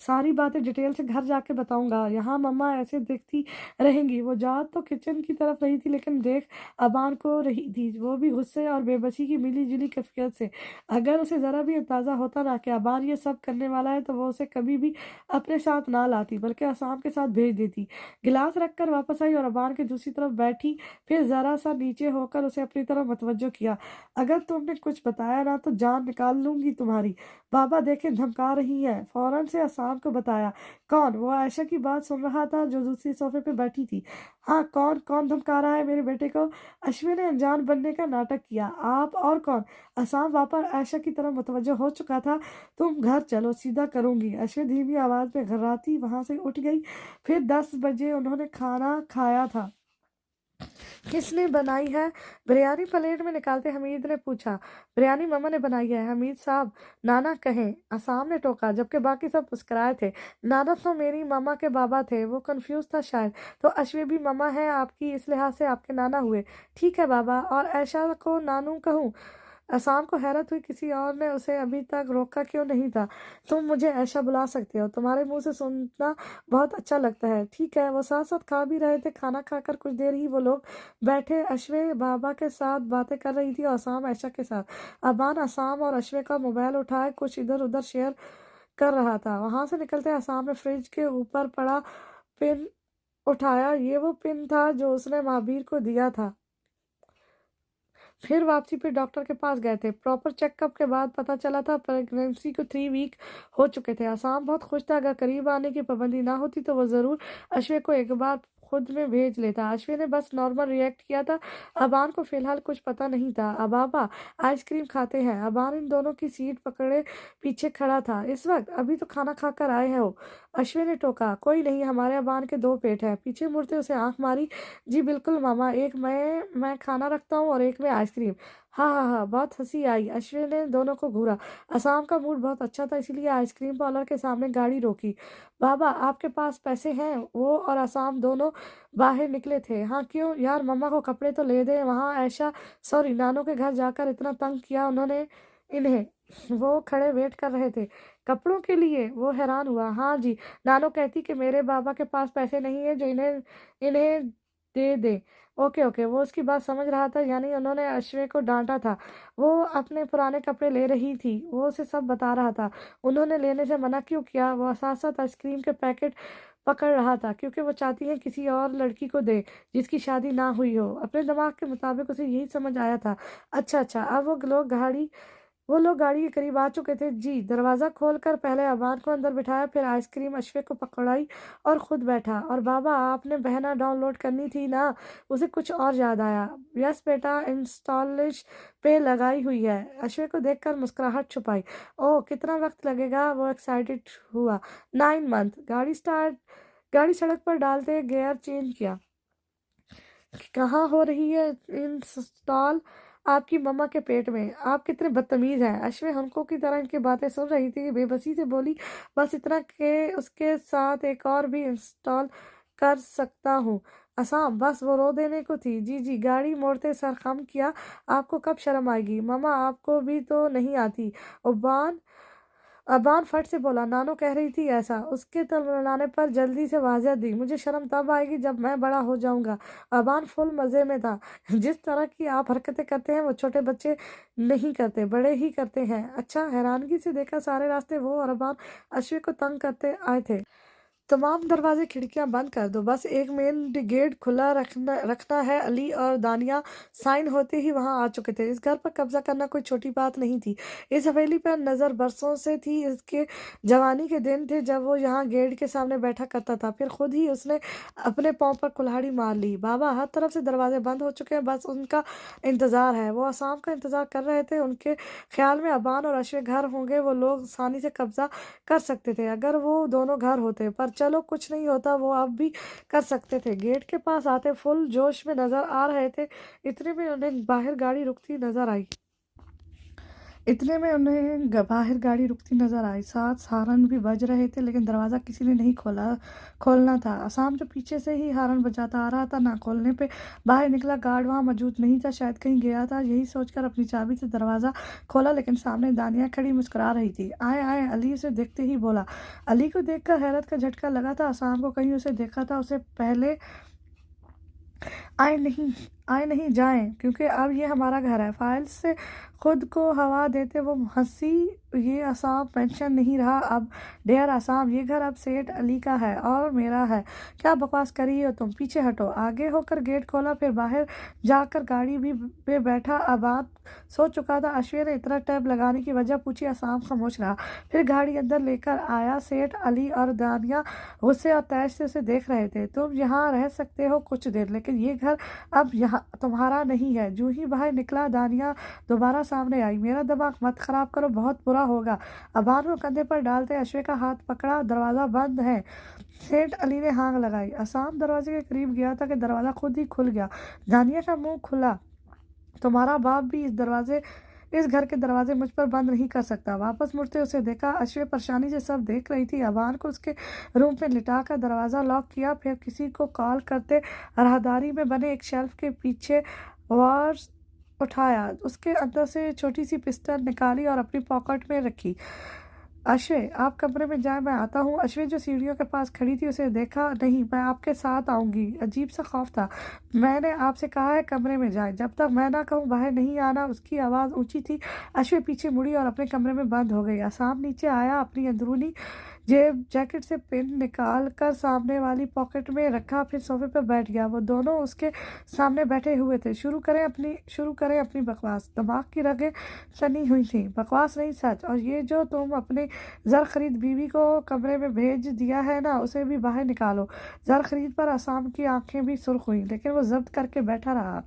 सारी बातें डिटेल से घर जाके बताऊंगा, यहाँ मम्मा ऐसे देखती रहेंगी। वो जा तो किचन की तरफ रही थी, लेकिन देख अबान को रही थी, वो भी गुस्से और बेबसी की मिली जुली कैफियत से। अगर उसे ज़रा भी अंदाज़ा होता ना कि अबान ये सब करने वाला है, तो वो उसे कभी भी अपने साथ ना लाती, बल्कि आसाम के साथ भेज देती। गिलास रखकर वापस आई और अबान के दूसरी तरफ बैठी। फिर ज़रा सा नीचे होकर उसे अपनी तरफ मतवज्जो किया। अगर तुमने कुछ बताया ना, तो जान निकाल लूंगी तुम्हारी। बाबा देखे, धमका रही है। फौरन से आसाम को बताया। कौन? वो आयशा की बात सुन रहा था, जो दूसरी सोफे पे बैठी थी। हाँ, कौन कौन धमका रहा है मेरे बेटे को? अश्विन ने अनजान बनने का नाटक किया। आप और कौन? आसाम वापस आयशा की तरफ मुतवज्जो हो चुका था। तुम घर चलो, सीधा करूंगी। अश्विन धीमी आवाज में घर्राती वहां से उठ गई। फिर 10 बजे उन्होंने खाना खाया था। किसने बनाई है? बिरयानी प्लेट में निकालते हमीद ने पूछा। बिरयानी मम्मा ने बनाई है, हमीद साहब नाना कहें, आसाम ने टोका, जबकि बाकी सब मुस्कुराए थे। नाना तो मेरी मामा के बाबा थे। वो कंफ्यूज था शायद। तो अश्वे भी मामा है आपकी, इस लिहाज से आपके नाना हुए। ठीक है बाबा। और ऐशा को नानू कहूँ? असाम को हैरत हुई, किसी और ने उसे अभी तक रोका क्यों नहीं था। तुम मुझे ऐशा बुला सकते हो, तुम्हारे मुंह से सुनना बहुत अच्छा लगता है। ठीक है। वो साथ साथ खा भी रहे थे। खाना खाकर कुछ देर ही वो लोग बैठे। अश्वे बाबा के साथ बातें कर रही थी और आसाम ऐशा के साथ। अबान आसाम और अश्वे का मोबाइल उठाए कुछ इधर उधर शेयर कर रहा था। वहां से निकलते आसाम ने फ्रिज के ऊपर पड़ा पिन उठाया। ये वो पिन था जो उसने महावीर को दिया था। फिर वापसी पे डॉक्टर के पास गए थे। प्रॉपर चेकअप के बाद पता चला था प्रेगनेंसी को 3 वीक हो चुके थे। आसाम बहुत खुश था। अगर करीब आने की पाबंदी ना होती, तो वो जरूर अश्वे को एक बार खुद में भेज लेता। अश्वे ने बस नॉर्मल रिएक्ट किया था। अबान को फिलहाल कुछ पता नहीं था। अबाबा, आइसक्रीम खाते हैं? अबान इन दोनों की सीट पकड़े पीछे खड़ा था। इस वक्त? अभी तो खाना खाकर आए हो। अश्वे ने टोका। कोई नहीं, हमारे अबान के 2 पेट हैं। पीछे मुड़ते उसे आंख मारी। जी बिल्कुल मामा, एक मैं खाना रखता हूँ और एक में आइसक्रीम। हाँ हाँ हाँ। बहुत हंसी आई। अश्विन ने दोनों को घूरा। आसाम का मूड बहुत अच्छा था, इसीलिए आइसक्रीम पार्लर के सामने गाड़ी रोकी। बाबा, आपके पास पैसे हैं? वो और आसाम दोनों बाहर निकले थे। हाँ, क्यों यार, मम्मा को कपड़े तो ले दे। वहाँ ऐशा, सॉरी, नानू के घर जाकर इतना तंग किया उन्होंने इन्हें। वो खड़े वेट कर रहे थे। कपड़ों के लिए? वो हैरान हुआ। हाँ जी, नानो कहती कि मेरे बाबा के पास पैसे नहीं है जो इन्हें इन्हें दे दे। ओके, ओके, वो उसकी बात समझ रहा था, यानी उन्होंने अश्वे को डाँटा था। वो अपने पुराने कपड़े ले रही थी, वो उसे सब बता रहा था। उन्होंने लेने से मना क्यों किया? वो साथ-साथ आइसक्रीम के पैकेट पकड़ रहा था, क्योंकि वो चाहती है किसी और लड़की को दे, जिसकी शादी ना हुई हो। अपने दिमाग के मुताबिक उसे यही समझ आया था। अच्छा, अच्छा, अब वो लोग गाड़ी के करीब आ चुके थे। जी, दरवाज़ा खोलकर पहले अबान को अंदर बिठाया, फिर आइसक्रीम अशफ़ाक़ को पकड़ाई और खुद बैठा। और बाबा, आपने बहना डाउनलोड करनी थी ना? उसे कुछ और याद आया। यस बेटा, इंस्टॉलेश पे लगाई हुई है। अशफ़ाक़ को देखकर मुस्कुराहट छुपाई। ओह! कितना वक़्त लगेगा? वो एक्साइटेड हुआ। 9 मंथ। गाड़ी सड़क पर डालते गियर चेंज किया। कहाँ हो रही है इंस्टॉल? आपकी मम्मा के पेट में। आप कितने बदतमीज़ हैं। अश्वे हंको की तरह इनकी बातें सुन रही थी, बेबसी से बोली, बस इतना कि उसके साथ एक और भी इंस्टॉल कर सकता हूँ। असाम, बस वो रो देने को थी। जी जी, गाड़ी मोड़ते सर खम किया। आपको कब शर्म आएगी? मम्मा, आपको भी तो नहीं आती। उबान अबान फट से बोला, नानो कह रही थी ऐसा। उसके तड़पड़ाने पर जल्दी से वाज़ह दी, मुझे शर्म तब आएगी जब मैं बड़ा हो जाऊंगा। अबान फुल मज़े में था। जिस तरह की आप हरकतें करते हैं वो छोटे बच्चे नहीं करते, बड़े ही करते हैं। अच्छा, हैरानगी से देखा सारे रास्ते वो और अबान अश्वे को तंग करते आए थे। तमाम दरवाजे खिड़कियां बंद कर दो, बस एक मेन गेट खुला रखना रखना है। अली और दानिया साइन होते ही वहां आ चुके थे। इस घर पर कब्जा करना कोई छोटी बात नहीं थी। इस हवेली पर नज़र बरसों से थी। इसके जवानी के दिन थे जब वो यहाँ गेट के सामने बैठा करता था। फिर खुद ही उसने अपने पाँव पर कुल्हाड़ी मार ली। बाबा, हर तरफ से दरवाजे बंद हो चुके हैं, बस उनका इंतज़ार है। वो आसाम का इंतज़ार कर रहे थे। उनके ख्याल में अबान और अश्वे घर होंगे, वो लोग आसानी से कब्जा कर सकते थे अगर वो दोनों घर होते। पर चलो, कुछ नहीं होता, वो अब भी कर सकते थे। गेट के पास आते फुल जोश में नजर आ रहे थे। इतने में उन्हें बाहर गाड़ी रुकती नजर आई। बाहर गाड़ी रुकती नजर आई। साथ हारन भी बज रहे थे, लेकिन दरवाज़ा किसी ने नहीं खोलना था। आसाम जो पीछे से ही हारन बजाता आ रहा था, ना खोलने पे बाहर निकला। गार्ड वहां मौजूद नहीं था, शायद कहीं गया था। यही सोचकर अपनी चाबी से दरवाज़ा खोला, लेकिन सामने दानिया खड़ी मुस्कुरा रही थी। आए आए, अली उसे देखते ही बोला। अली को देखकर हैरत का झटका लगा था। आसाम को कहीं उसे देखा था उसे पहले। आए नहीं जाएं, क्योंकि अब ये हमारा घर है। फाइल से खुद को हवा देते वो हंसी। ये आसाम पेंशन नहीं रहा अब। डेयर आसाम, ये घर अब सेठ अली का है और मेरा है। क्या बकवास करी हो तुम? पीछे हटो। आगे होकर गेट खोला, फिर बाहर जाकर गाड़ी भी पे बैठा। अबाद सोच चुका था। अश्विन ने इतना टैब लगाने की वजह पूछी। आसाम खामोश रहा। फिर गाड़ी अंदर लेकर आया। सेठ अली और दानिया गुस्से और तैश से उसे देख रहे थे। तुम यहाँ रह सकते हो कुछ देर, लेकिन ये घर अब यहाँ तुम्हारा नहीं है। जूं ही बाहर निकला, दानिया दोबारा सामने आई। मेरा दिमाग मत खराब करो, बहुत बुरा होगा। अबान को कंधे पर डालते अश्वे का हाथ पकड़ा। दरवाज़ा बंद है। सेठ अली ने हाँग लगाई। आसाम दरवाजे के करीब गया था कि दरवाज़ा खुद ही खुल गया। दानिया का मुंह खुला। तुम्हारा बाप भी इस घर के दरवाजे मुझ पर बंद नहीं कर सकता। वापस मुड़ते उसे देखा। अश्वे परेशानी से सब देख रही थी। अबान को उसके रूम में लिटा कर दरवाज़ा लॉक किया, फिर किसी को कॉल करते राहदारी में बने एक शेल्फ के पीछे वार्स उठाया। उसके अंदर से छोटी सी पिस्टल निकाली और अपनी पॉकेट में रखी। अश्वे, आप कमरे में जाए, मैं आता हूँ। अश्वे जो सीढ़ियों के पास खड़ी थी उसे देखा। नहीं, मैं आपके साथ आऊंगी। अजीब सा खौफ था। मैंने आपसे कहा है कमरे में जाए, जब तक मैं ना कहूँ बाहर नहीं आना। उसकी आवाज़ ऊंची थी। अश्वे पीछे मुड़ी और अपने कमरे में बंद हो गई। आसाम नीचे आया, अपनी अंदरूनी जेब जैकेट से पेन निकाल कर सामने वाली पॉकेट में रखा, फिर सोफे पर बैठ गया। वो दोनों उसके सामने बैठे हुए थे। शुरू करें अपनी बकवास। दिमाग की रगें तनी हुई थी। बकवास नहीं, सच। और ये जो तुम अपने ज़र खरीद बीवी को कमरे में भेज दिया है ना, उसे भी बाहर निकालो। ज़र खरीद पर आसाम की आंखें भी सुर्ख हुई, लेकिन वो जब्त करके बैठा रहा।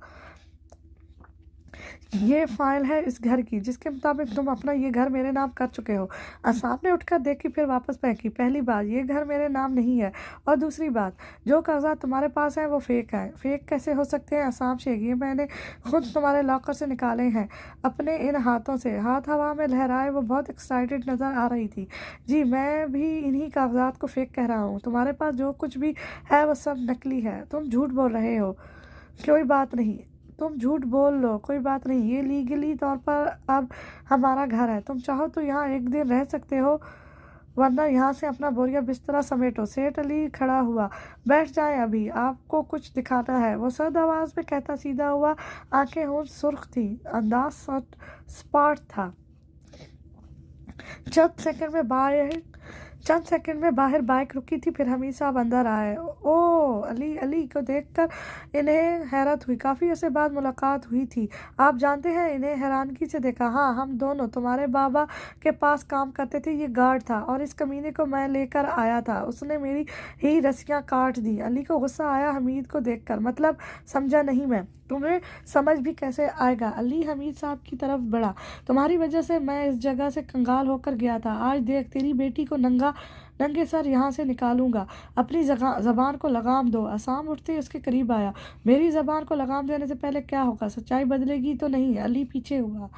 ये फाइल है इस घर की, जिसके मुताबिक तुम अपना ये घर मेरे नाम कर चुके हो। आसाम ने उठकर देखी, फिर वापस फेंकी। पहली बात, ये घर मेरे नाम नहीं है, और दूसरी बात, जो कागजात तुम्हारे पास हैं वो फेक हैं। फेक कैसे हो सकते हैं? आसाम शेख, ये मैंने खुद तुम्हारे लॉकर से निकाले हैं, अपने इन हाथों से। हाथ हवा में लहराए। वो बहुत एक्साइटेड नजर आ रही थी। जी, मैं भी इन्हीं कागजात को फेक कह रहा हूँ। तुम्हारे पास जो कुछ भी है वो सब नकली है। तुम झूठ बोल रहे हो। कोई बात नहीं, तुम झूठ बोल लो, कोई बात नहीं। ये लीगली तौर पर अब हमारा घर है। तुम चाहो तो यहाँ एक दिन रह सकते हो। ورنہ यहाँ से अपना बोरिया बिस्तरा समेटो। सेठ अली खड़ा हुआ। बैठ जाएं, अभी आपको कुछ दिखाना है, वो सर्द आवाज में कहता सीधा हुआ। आंखें होंठ सुर्ख थी, अंदाज स्पार्ट था। चंद सेकंड में बाहर बाइक रुकी थी, फिर हमीद साहब अंदर आए। ओ अली को देखकर इन्हें हैरत हुई। काफ़ी अरसे बाद मुलाकात हुई थी। आप जानते हैं? इन्हें हैरानगी से देखा। हाँ, हम दोनों तुम्हारे बाबा के पास काम करते थे। ये गार्ड था और इस कमीने को मैं लेकर आया था। उसने मेरी ही रस्सियाँ काट दी। अली को गुस्सा आया हमीद को देखकर। मतलब समझा नहीं मैं। तुम्हें समझ भी कैसे आएगा? अली हमीद साहब की तरफ बढ़ा। तुम्हारी वजह से मैं इस जगह से कंगाल होकर गया था। आज देख, तेरी बेटी को नंगे सर यहाँ से निकालूंगा। अपनी जबान को लगाम दो। असाम उठते ही उसके करीब आया। मेरी जबान को लगाम देने से पहले क्या होगा? सच्चाई बदलेगी तो नहीं? अली पीछे हुआ।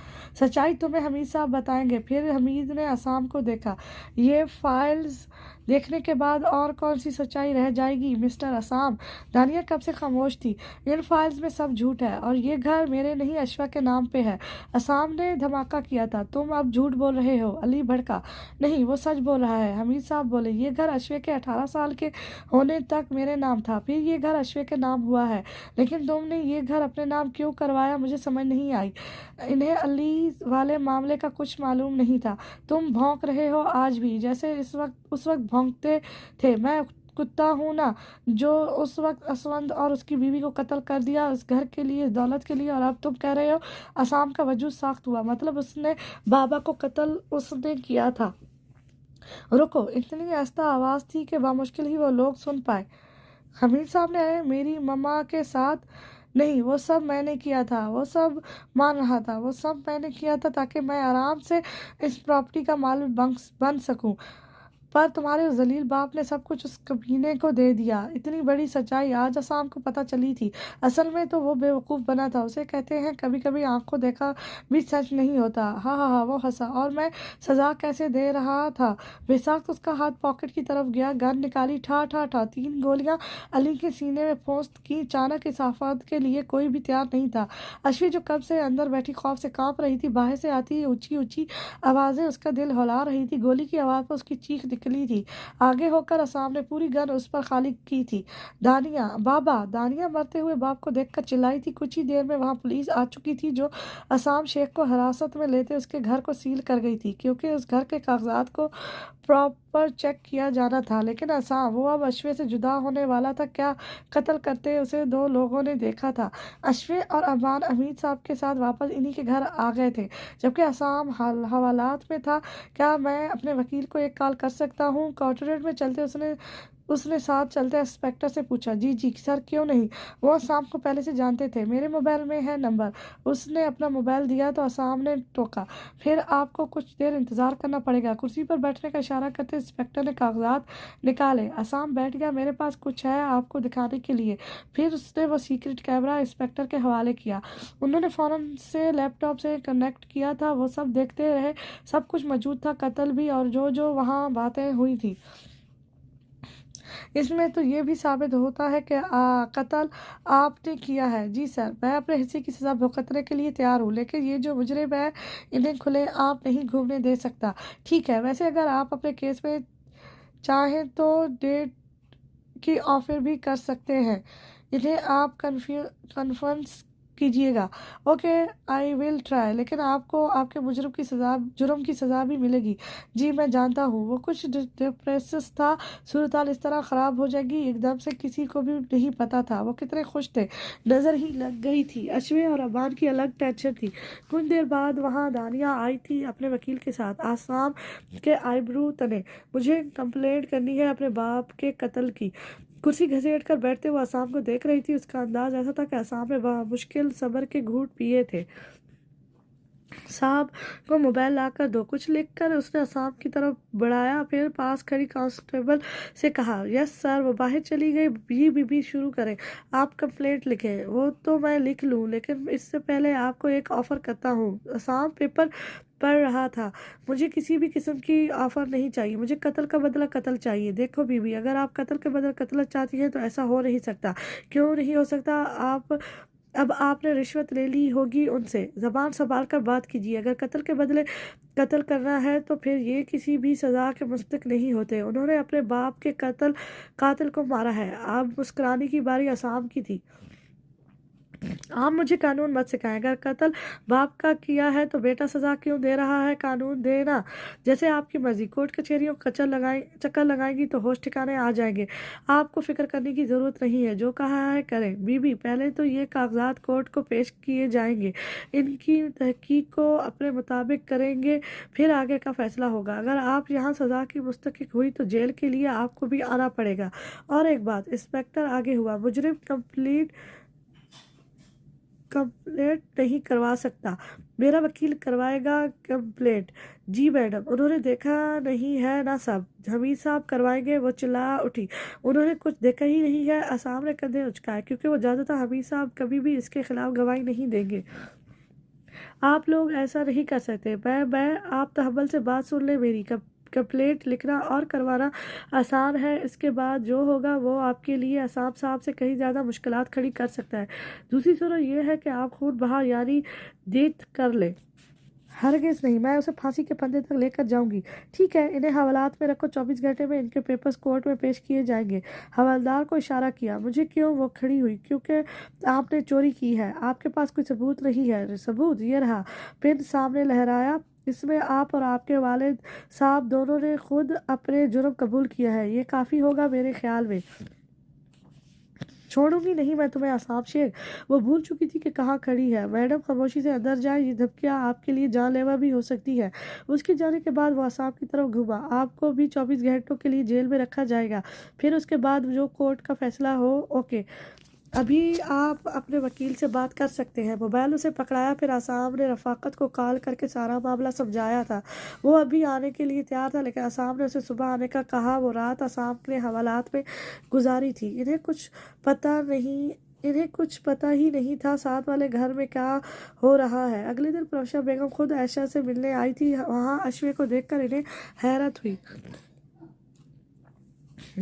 सच्चाई तुम्हें हमीद साहब बताएंगे। फिर हमीद ने असाम को देखा। ये फाइल्स देखने के बाद और कौन सी सच्चाई रह जाएगी मिस्टर असाम? दानिया कब से खामोश थी। इन फाइल्स में सब झूठ है और ये घर मेरे नहीं अश्वा के नाम पे है। असाम ने धमाका किया था। तुम अब झूठ बोल रहे हो। अली भड़का। नहीं, वो सच बोल रहा है। हमीद साहब बोले। ये घर अश्वे के 18 साल के होने तक मेरे नाम था, फिर ये घर अश्वे के नाम हुआ है। लेकिन तुमने ये घर अपने नाम क्यों करवाया? मुझे समझ नहीं आई। इन्हें अली वाले मामले का कुछ मालूम नहीं था। तुम भौंक रहे हो आज भी, जैसे उस वक्त भौंकते थे। मैं कुत्ता हूँ ना, जो उस वक्त असवंद और उसकी बीवी को कत्ल कर दिया, उस घर के लिए, इस दौलत के लिए। और अब तुम कह रहे हो असाम का वजूद साख्त हुआ। मतलब उसने बाबा को कत्ल उसने किया था। रुको। इतनी आहिस्ता आवाज़ थी कि बामुश्किल ही वो लोग सुन पाए। हमीद साहब ने मेरी मम्मा के साथ? नहीं, वो सब मैंने किया था। वो सब मान रहा था। वो सब मैंने किया था ताकि मैं आराम से इस प्रॉपर्टी का मालिक बन सकूं। पर तुम्हारे जलील बाप ने सब कुछ उस कमीने को दे दिया। इतनी बड़ी सच्चाई आज असाम को पता चली थी। असल में तो वो बेवकूफ़ बना था। उसे कहते हैं कभी कभी आंखों देखा भी सच नहीं होता। हाँ हाँ हाँ, वो हंसा। और मैं सजा कैसे दे रहा था? बेसाख्त उसका हाथ पॉकेट की तरफ गया। गन निकाली। ठा ठा ठा 3 गोलियां अली के सीने में पोस्ट की। अचानक इस आफत के लिए कोई भी तैयार नहीं था। अश्वी जो कब से अंदर बैठी खौफ से कांप रही थी, बाहर से आती ऊंची ऊंची आवाज़ें उसका दिल हिला रही थी। गोली की आवाज़ पर उसकी चीख निकली थी। आगे होकर असाम ने पूरी गन उस पर खाली की थी। दानिया, बाबा! दानिया मरते हुए बाप को देखकर चिल्लाई थी। कुछ ही देर में वहां पुलिस आ चुकी थी, जो असाम शेख को हिरासत में लेते उसके घर को सील कर गई थी, क्योंकि उस घर के कागजात को प्रॉपर चेक किया जाना था। लेकिन असाम, वो अब अश्वे से जुदा होने वाला था। क्या कत्ल करते उसे 2 लोगों ने देखा था। अश्वे और अमान हमीद साहब के साथ वापस इन्हीं के घर आ गए थे, जबकि असाम हवालात में था। क्या मैं अपने वकील को एक कॉल कर सकता हूँ? कॉर्पोरेट में चलते उसने साथ चलते इंस्पेक्टर से पूछा। जी जी सर, क्यों नहीं। वो असाम को पहले से जानते थे। मेरे मोबाइल में है नंबर। उसने अपना मोबाइल दिया तो असाम ने टोका। फिर आपको कुछ देर इंतज़ार करना पड़ेगा। कुर्सी पर बैठने का इशारा करते इंस्पेक्टर ने कागजात निकाले। असाम बैठ गया। मेरे पास कुछ है आपको दिखाने के लिए। फिर उसने वो सीक्रेट कैमरा इंस्पेक्टर के हवाले किया। उन्होंने फ़ौरन से लैपटॉप से कनेक्ट किया था। वो सब देखते रहे। सब कुछ मौजूद था, कत्ल भी, और जो जो वहाँ बातें हुई थी। इसमें तो ये भी साबित होता है कि कत्ल आपने किया है। जी सर, मैं अपने हिस्से की सज़ा भुगतने के लिए तैयार हूँ, लेकिन ये जो मुजरिम है, इन्हें खुले आप नहीं घूमने दे सकता। ठीक है, वैसे अगर आप अपने केस में चाहें तो डेट की ऑफर भी कर सकते हैं। इन्हें आप कन्फ्रेंस कीजिएगा। Okay, I will try. लेकिन आपको आपके जुर्म की सज़ा भी मिलेगी। जी मैं जानता हूँ। वो कुछ डिप्रेसिस था। सूरत हाल इस तरह ख़राब हो जाएगी एकदम से किसी को भी नहीं पता था। वो कितने खुश थे, नज़र ही लग गई थी। अश्वे और अमान की अलग टेंशन थी। कुछ देर बाद वहाँ दानिया आई थी अपने वकील के साथ। आसाम के आईब्रू तने। मुझे कंप्लेंट करनी है अपने बाप के कत्ल की। कुर्सी घसीट कर बैठते हुए आसाम को देख रही थी। उसका अंदाज ऐसा था कि आसाम ने मुश्किल सब्र के घूंट पिए थे। साहब को मोबाइल लाकर दो, कुछ लिखकर उसने आसाम की तरफ बढ़ाया। फिर पास खड़ी कांस्टेबल से कहा। Yes sir. वो बाहर चली गई। बीबी शुरू करें। आप कंप्लेंट लिखें। वो तो मैं लिख लूँ, लेकिन इससे पहले आपको एक ऑफर करता हूँ। आसाम पेपर पढ़ रहा था। मुझे किसी भी किस्म की ऑफर नहीं चाहिए। मुझे कत्ल का बदला कत्ल चाहिए। देखो बीबी, अगर आप कत्ल के बदले कत्ल चाहती हैं तो ऐसा हो नहीं सकता। क्यों नहीं हो सकता? अब आपने रिश्वत ले ली होगी उनसे। जबान संभाल कर बात कीजिए। अगर कत्ल के बदले قتل کرنا ہے تو پھر یہ کسی بھی سزا کے مستحق نہیں ہوتے۔ انہوں نے اپنے باپ کے قاتل کو مارا ہے۔ اب مسکرانے کی باری عصام کی تھی۔ آپ مجھے قانون مت سکھائیں، اگر قتل باپ کا کیا ہے تو بیٹا سزا کیوں دے رہا ہے؟ قانون دینا جیسے آپ کی مرضی، کورٹ کچہریوں چکر لگائیں گی تو ہوش ٹھکانے آ جائیں گے۔ آپ کو فکر کرنے کی ضرورت نہیں ہے، جو کہا ہے کریں۔ بی بی پہلے تو یہ کاغذات کورٹ کو پیش کیے جائیں گے، ان کی تحقیق کو اپنے مطابق کریں گے، پھر آگے کا فیصلہ ہوگا۔ اگر آپ یہاں سزا کی مستحق ہوئی تو جیل کے لیے آپ کو بھی آنا پڑے گا۔ اور ایک بات، انسپکٹر آگے ہوا، مجرم کمپلیٹ نہیں کروا سکتا، میرا وکیل کروائے گا کمپلیٹ۔ جی میڈم، انہوں نے دیکھا نہیں ہے نا سب، حمید صاحب کروائیں گے، وہ چلا اٹھی۔ انہوں نے کچھ دیکھا ہی نہیں ہے، عصام نے کندھے اچکائے، کیونکہ وہ جانتا تھا حمید صاحب کبھی بھی اس کے خلاف گواہی نہیں دیں گے۔ آپ لوگ ایسا نہیں کر سکتے۔ میں آپ تحمل سے بات سن لیں میری، کمپلیٹ لکھنا اور کروانا آسان ہے، اس کے بعد جو ہوگا وہ آپ کے لیے عصام صاحب سے کہیں زیادہ مشکلات کھڑی کر سکتا ہے۔ دوسری صورت یہ ہے کہ آپ خون بہا یعنی ڈیتھ کر لیں۔ ہرگز نہیں، میں اسے پھانسی کے پھندے تک لے کر جاؤں گی۔ ٹھیک ہے، انہیں حوالات میں رکھو، 24 گھنٹے میں ان کے پیپرز کورٹ میں پیش کیے جائیں گے۔ حوالدار کو اشارہ کیا۔ مجھے کیوں؟ وہ کھڑی ہوئی۔ کیونکہ آپ نے چوری کی ہے، آپ کے پاس کوئی ثبوت نہیں ہے۔ ثبوت؟ یہ رہا۔ پن سامنے لہرایا، اس میں آپ اور آپ کے والد صاحب دونوں نے خود اپنے جرم قبول کیا ہے، یہ کافی ہوگا میرے خیال میں۔ چھوڑوں گی نہیں میں تمہیں عصام شیر۔ وہ بھول چکی تھی کہ کہاں کھڑی ہے۔ میڈم خاموشی سے اندر جائیں، یہ دھمکیاں آپ کے لیے جان لیوا بھی ہو سکتی ہے۔ اس کے جانے کے بعد وہ عصام کی طرف گھوما۔ آپ کو بھی 24 گھنٹوں کے لیے جیل میں رکھا جائے گا، پھر اس کے بعد جو کورٹ کا فیصلہ ہو۔ اوکے، ابھی آپ اپنے وکیل سے بات کر سکتے ہیں۔ موبائل اسے پکڑایا، پھر عصام نے رفاقت کو کال کر کے سارا معاملہ سمجھایا تھا۔ وہ ابھی آنے کے لیے تیار تھا، لیکن عصام نے اسے صبح آنے کا کہا۔ وہ رات عصام نے حوالات میں گزاری تھی۔ انہیں کچھ پتہ ہی نہیں تھا ساتھ والے گھر میں کیا ہو رہا ہے۔ اگلے دن پروشا بیگم خود عائشہ سے ملنے آئی تھی۔ وہاں اشوے کو دیکھ کر انہیں حیرت ہوئی۔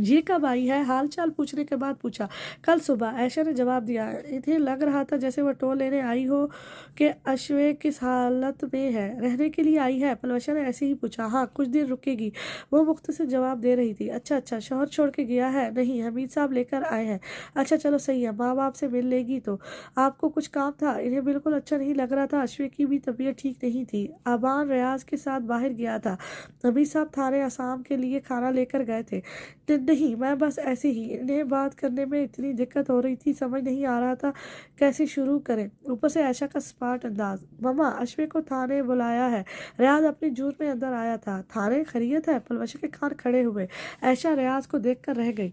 یہ کب آئی ہے؟ حال چال پوچھنے کے بعد پوچھا۔ کل صبح، عائشہ نے جواب دیا۔ انہیں لگ رہا تھا جیسے وہ ٹول لینے آئی ہو کہ اشوے کس حالت میں ہے۔ رہنے کے لیے آئی ہے؟ پلوشا نے ایسے ہی پوچھا۔ ہاں، کچھ دن رکے گی، وہ مختصر جواب دے رہی تھی۔ اچھا، شوہر چھوڑ کے گیا ہے؟ نہیں، حمید صاحب لے کر آئے ہیں۔ اچھا، چلو صحیح ہے، ماں باپ سے مل لے گی تو۔ آپ کو کچھ کام تھا؟ انہیں بالکل اچھا نہیں لگ رہا تھا، اشوے کی بھی طبیعت ٹھیک نہیں تھی۔ ابان ریاض کے ساتھ باہر گیا تھا، حمید صاحب تھانے عصام کے لیے کھانا لے کر گئے تھے۔ نہیں، میں بس ایسے ہی۔ انہیں بات کرنے میں اتنی دقت ہو رہی تھی، سمجھ نہیں آ رہا تھا کیسے شروع کریں، اوپر سے عائشہ کا سپاٹ انداز۔ مما، اشوے کو تھانے بلایا ہے۔ ریاض اپنی جون میں اندر آیا تھا۔ تھانے؟ خیریت ہے؟ پلوشا کے کان کھڑے ہوئے۔ عائشہ ریاض کو دیکھ کر رہ گئی۔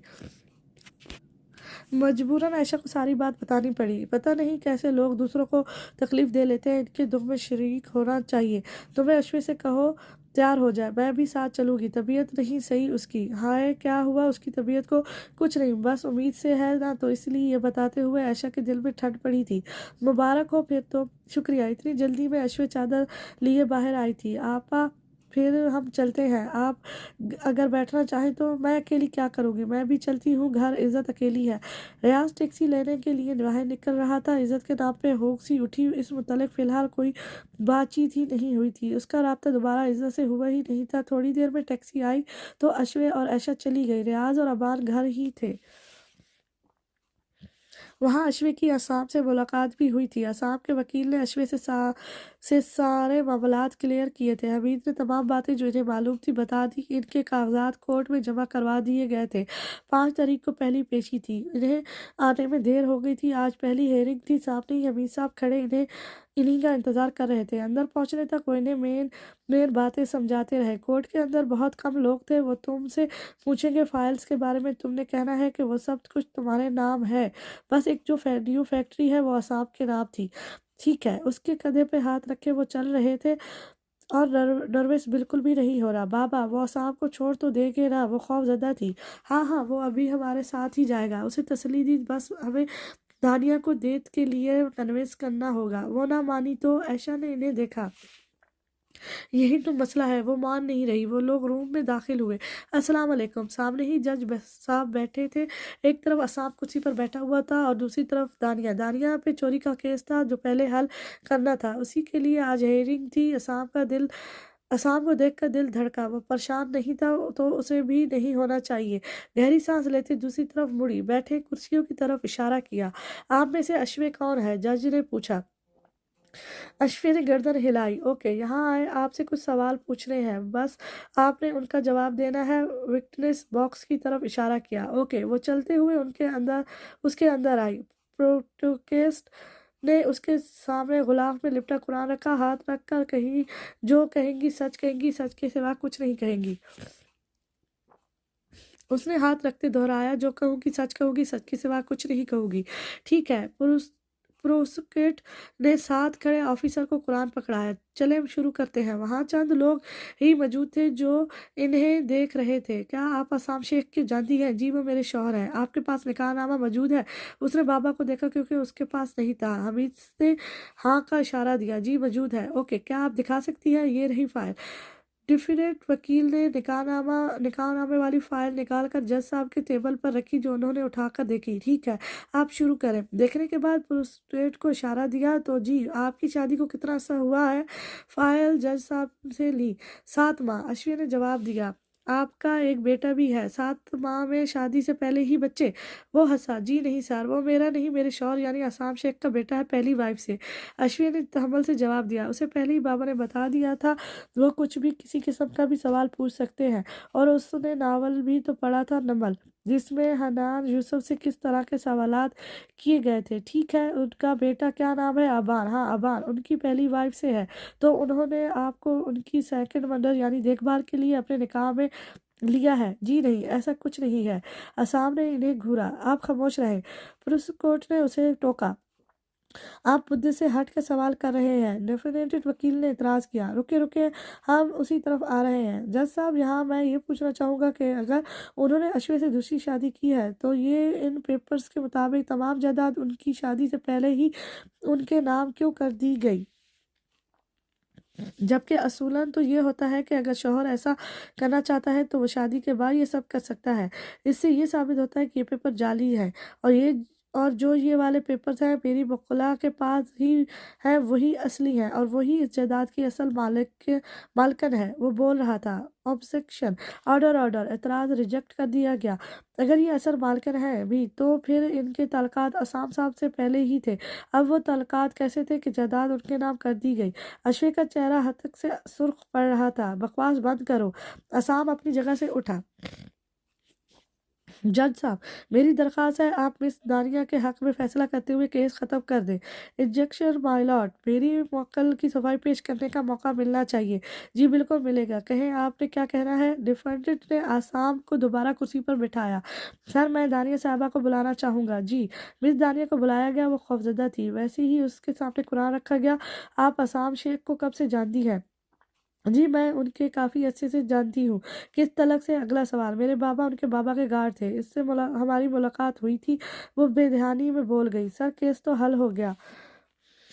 مجبوراً عائشہ کو ساری بات بتانی پڑی۔ پتہ نہیں کیسے لوگ دوسروں کو تکلیف دے لیتے ہیں، ان کے دکھ میں شریک ہونا چاہیے۔ تمہیں اشوے سے کہو تیار ہو جائے، میں بھی ساتھ چلوں گی۔ طبیعت نہیں صحیح اس کی؟ ہائے، کیا ہوا اس کی طبیعت کو؟ کچھ نہیں، بس امید سے ہے نا، تو اس لیے یہ بتاتے ہوئے عائشہ کے دل میں ٹھنڈ پڑی تھی۔ مبارک ہو پھر تو۔ شکریہ۔ اتنی جلدی میں اشوے چادر لیے باہر آئی تھی۔ آپا، پھر ہم چلتے ہیں، آپ اگر بیٹھنا چاہیں تو۔ میں اکیلی کیا کروں گی؟ میں بھی چلتی ہوں، گھر عزت اکیلی ہے۔ ریاض ٹیکسی لینے کے لیے باہر نکل رہا تھا۔ عزت کے نام پہ ہونک سی اٹھی، اس متعلق فی الحال کوئی بات چیت ہی نہیں ہوئی تھی۔ اس کا رابطہ دوبارہ عزت سے ہوا ہی نہیں تھا۔ تھوڑی دیر میں ٹیکسی آئی تو اشوے اور عائشہ چلی گئی۔ ریاض اور ابان گھر ہی تھے۔ وہاں اشوے کی عصام سے ملاقات بھی ہوئی تھی۔ عصام کے وکیل نے اشوے سے سارے معاملات کلیئر کیے تھے۔ حمید نے تمام باتیں جو انہیں معلوم تھی بتا دی۔ ان کے کاغذات کورٹ میں جمع کروا دیے گئے تھے۔ 5 تاریخ کو پہلی پیشی تھی۔ انہیں آنے میں دیر ہو گئی تھی۔ آج پہلی ہیئرنگ تھی۔ سامنے ہی حمید صاحب کھڑے انہیں کا انتظار کر رہے تھے۔ اندر پہنچنے تک وہ انہیں مین باتیں سمجھاتے رہے۔ کورٹ کے اندر بہت کم لوگ تھے۔ وہ تم سے پوچھیں گے فائلز کے بارے میں، تم نے کہنا ہے کہ وہ سب کچھ تمہارے نام ہے، بس ایک جو نیو فیکٹری ہے وہ عصام کے نام تھی۔ ٹھیک ہے۔ اس کے کندھے پہ ہاتھ رکھے وہ چل رہے تھے اور نروس بالکل بھی نہیں ہو رہا۔ بابا، وہ عصام کو چھوڑ تو دے گے نا؟ وہ خوف زدہ تھی۔ ہاں، وہ ابھی ہمارے ساتھ ہی جائے گا۔ اسے تسلی دی، بس ہمیں دانیہ کو ڈیتھ کے لیے کنوینس کرنا ہوگا۔ وہ نہ مانی تو؟ عائشہ نے انہیں دیکھا۔ یہی تو مسئلہ ہے، وہ مان نہیں رہی۔ وہ لوگ روم میں داخل ہوئے۔ السلام علیکم۔ سامنے ہی جج صاحب بیٹھے تھے۔ ایک طرف عصام کرسی پر بیٹھا ہوا تھا اور دوسری طرف دانیہ پہ چوری کا کیس تھا جو پہلے حل کرنا تھا، اسی کے لیے آج ہیئرنگ تھی۔ عصام کا دل आसाम को देखकर दिल धड़का। वो परेशान नहीं था तो उसे भी नहीं होना चाहिए। गहरी सांस लेते दूसरी तरफ मुड़ी, बैठे कुर्सियों की तरफ इशारा किया। आप में से अश्वे कौन है? जज ने पूछा। अश्विन ने गर्दन हिलाई। ओके, यहाँ आए, आपसे कुछ सवाल पूछने हैं, बस आपने उनका जवाब देना है। विटनेस बॉक्स की तरफ इशारा किया। ओके, वो चलते हुए उसके अंदर आई। प्रोटोकेस्ट ने उसके सामने गुलाफ में लिपटा कुरान रखा। हाथ रख कर कही, जो कहेंगी सच के सिवा कुछ नहीं कहेंगी। उसने हाथ रखते दोहराया, जो कहूंगी सच के सिवा कुछ नहीं कहूंगी। ठीक है। प्रोसिक्यूट ने साथ खड़े ऑफिसर को कुरान पकड़ाया। चले हम शुरू करते हैं। वहाँ चंद लोग ही मौजूद थे जो इन्हें देख रहे थे। क्या आप आसाम शेख की जानती हैं? जी, वो मेरे शौहर हैं। आपके पास निकाहनामा मौजूद है? उसने बाबा को देखा क्योंकि उसके पास नहीं था। हमीद ने हाँ का इशारा दिया। जी, मौजूद है। ओके, क्या आप दिखा सकती हैं? ये रही फाइल। डिफरेंट वकील ने निकाहनामे वाली फाइल निकालकर जज साहब के टेबल पर रखी, जो उन्होंने उठाकर देखी। ठीक है, आप शुरू करें। देखने के बाद प्रोस्टेट को इशारा दिया। तो जी, आपकी शादी को कितना अर्सा हुआ है? फाइल जज साहब से ली। 7 माह, अश्विन ने जवाब दिया। आपका एक बेटा भी है? 7 माह में शादी से पहले ही बच्चे? वो हंसा। जी नहीं सर, वो मेरा नहीं, मेरे शौहर यानी आसाम शेख का बेटा है, पहली वाइफ से। अश्विन ने तहम्मुल से जवाब दिया। उसे पहले ही बाबा ने बता दिया था वो कुछ भी किसी किस्म का भी सवाल पूछ सकते हैं। और उसने नावल भी तो पढ़ा था, नमल, जिसमें हनान यूसुफ से किस तरह के सवालात किए गए थे। ठीक है, उनका बेटा क्या नाम है? अबान। हाँ, अबान उनकी पहली वाइफ से है। तो उन्होंने आपको उनकी सेकंड मदर यानी देखभाल के लिए अपने निकाह में लिया है? जी नहीं, ऐसा कुछ नहीं है। असाम ने इन्हें घूरा। आप खामोश रहे। पुलिस कोर्ट ने उसे टोका। आप मुद्दे से हट कर सवाल कर रहे हैं। डेफिनेटेड वकील ने इतराज़ किया। रुके रुके, हम उसी तरफ आ रहे हैं। जज साहब, यहाँ मैं ये पूछना चाहूँगा कि अगर उन्होंने अश्वे से दूसरी शादी की है तो ये इन पेपर्स के मुताबिक तमाम जायदाद उनकी शादी से पहले ही उनके नाम क्यों कर दी गई? जबकि असूलन तो ये होता है कि अगर शौहर ऐसा करना चाहता है तो वो शादी के बाद ये सब कर सकता है। इससे ये साबित होता है कि ये पेपर जाली है। और जो ये वाले पेपर्स हैं मेरी बकुला के पास ही है, वही असली हैं और वही इस जायदाद की असल मालकन है। वो बोल रहा था। ऑब्जेक्शन। Order order. एतराज़ रिजेक्ट कर दिया गया। अगर ये असल मालकन है भी तो फिर इनके ताल्लुकात आसाम साहब से पहले ही थे। अब वो ताल्लुकात कैसे थे कि जायदाद उनके नाम कर दी गई? अश्वे का चेहरा हतक से सुर्ख पड़ रहा था। बकवास बंद करो। असाम अपनी जगह से उठा। जज साहब, मेरी दरख्वास्त है आप मिस दानिया के हक में फैसला करते हुए केस ख़त्म कर दें। इंजेक्शन माय लॉर्ड, मेरी मुवक्किल की सफाई पेश करने का मौका मिलना चाहिए। जी बिल्कुल मिलेगा। कहें आपने क्या कहना है? डिफेंडेंट ने आसाम को दोबारा कुर्सी पर बिठाया। सर, मैं दानिया साहबा को बुलाना चाहूँगा। जी। मिस दानिया को बुलाया गया। वो खौफजदा थी। वैसे ही उसके सामने कुरान रखा गया। आप आसाम शेख को कब से जानती हैं? जी, मैं उनके काफ़ी अच्छे से जानती हूँ। किस तलक से? अगला सवाल। मेरे बाबा उनके बाबा के गार्ड थे। इससे हमारी मुलाकात हुई थी। वो बेध्यानी में बोल गई। सर, केस तो हल हो गया।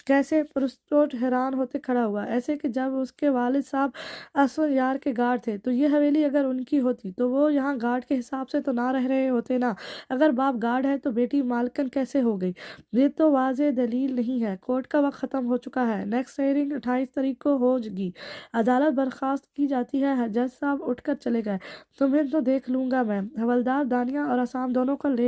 कैसे? पुरस्टोट हैरान होते खड़ा हुआ। ऐसे कि जब उसके वालिद साहब असवर यार के गार्ड थे तो ये हवेली अगर उनकी होती तो वो यहाँ गार्ड के हिसाब से तो ना रह रहे होते ना। अगर बाप गार्ड है तो बेटी मालकन कैसे हो गई? ये तो वाज़ेह दलील नहीं है। कोर्ट का वक्त ख़त्म हो चुका है। नेक्स्ट हेयरिंग 28 तारीख को होगी। अदालत बर्खास्त की जाती है। जज साहब उठकर चले गए। तुम्हें तो देख लूँगा मैं। हवलदार दानिया और आसाम दोनों को ले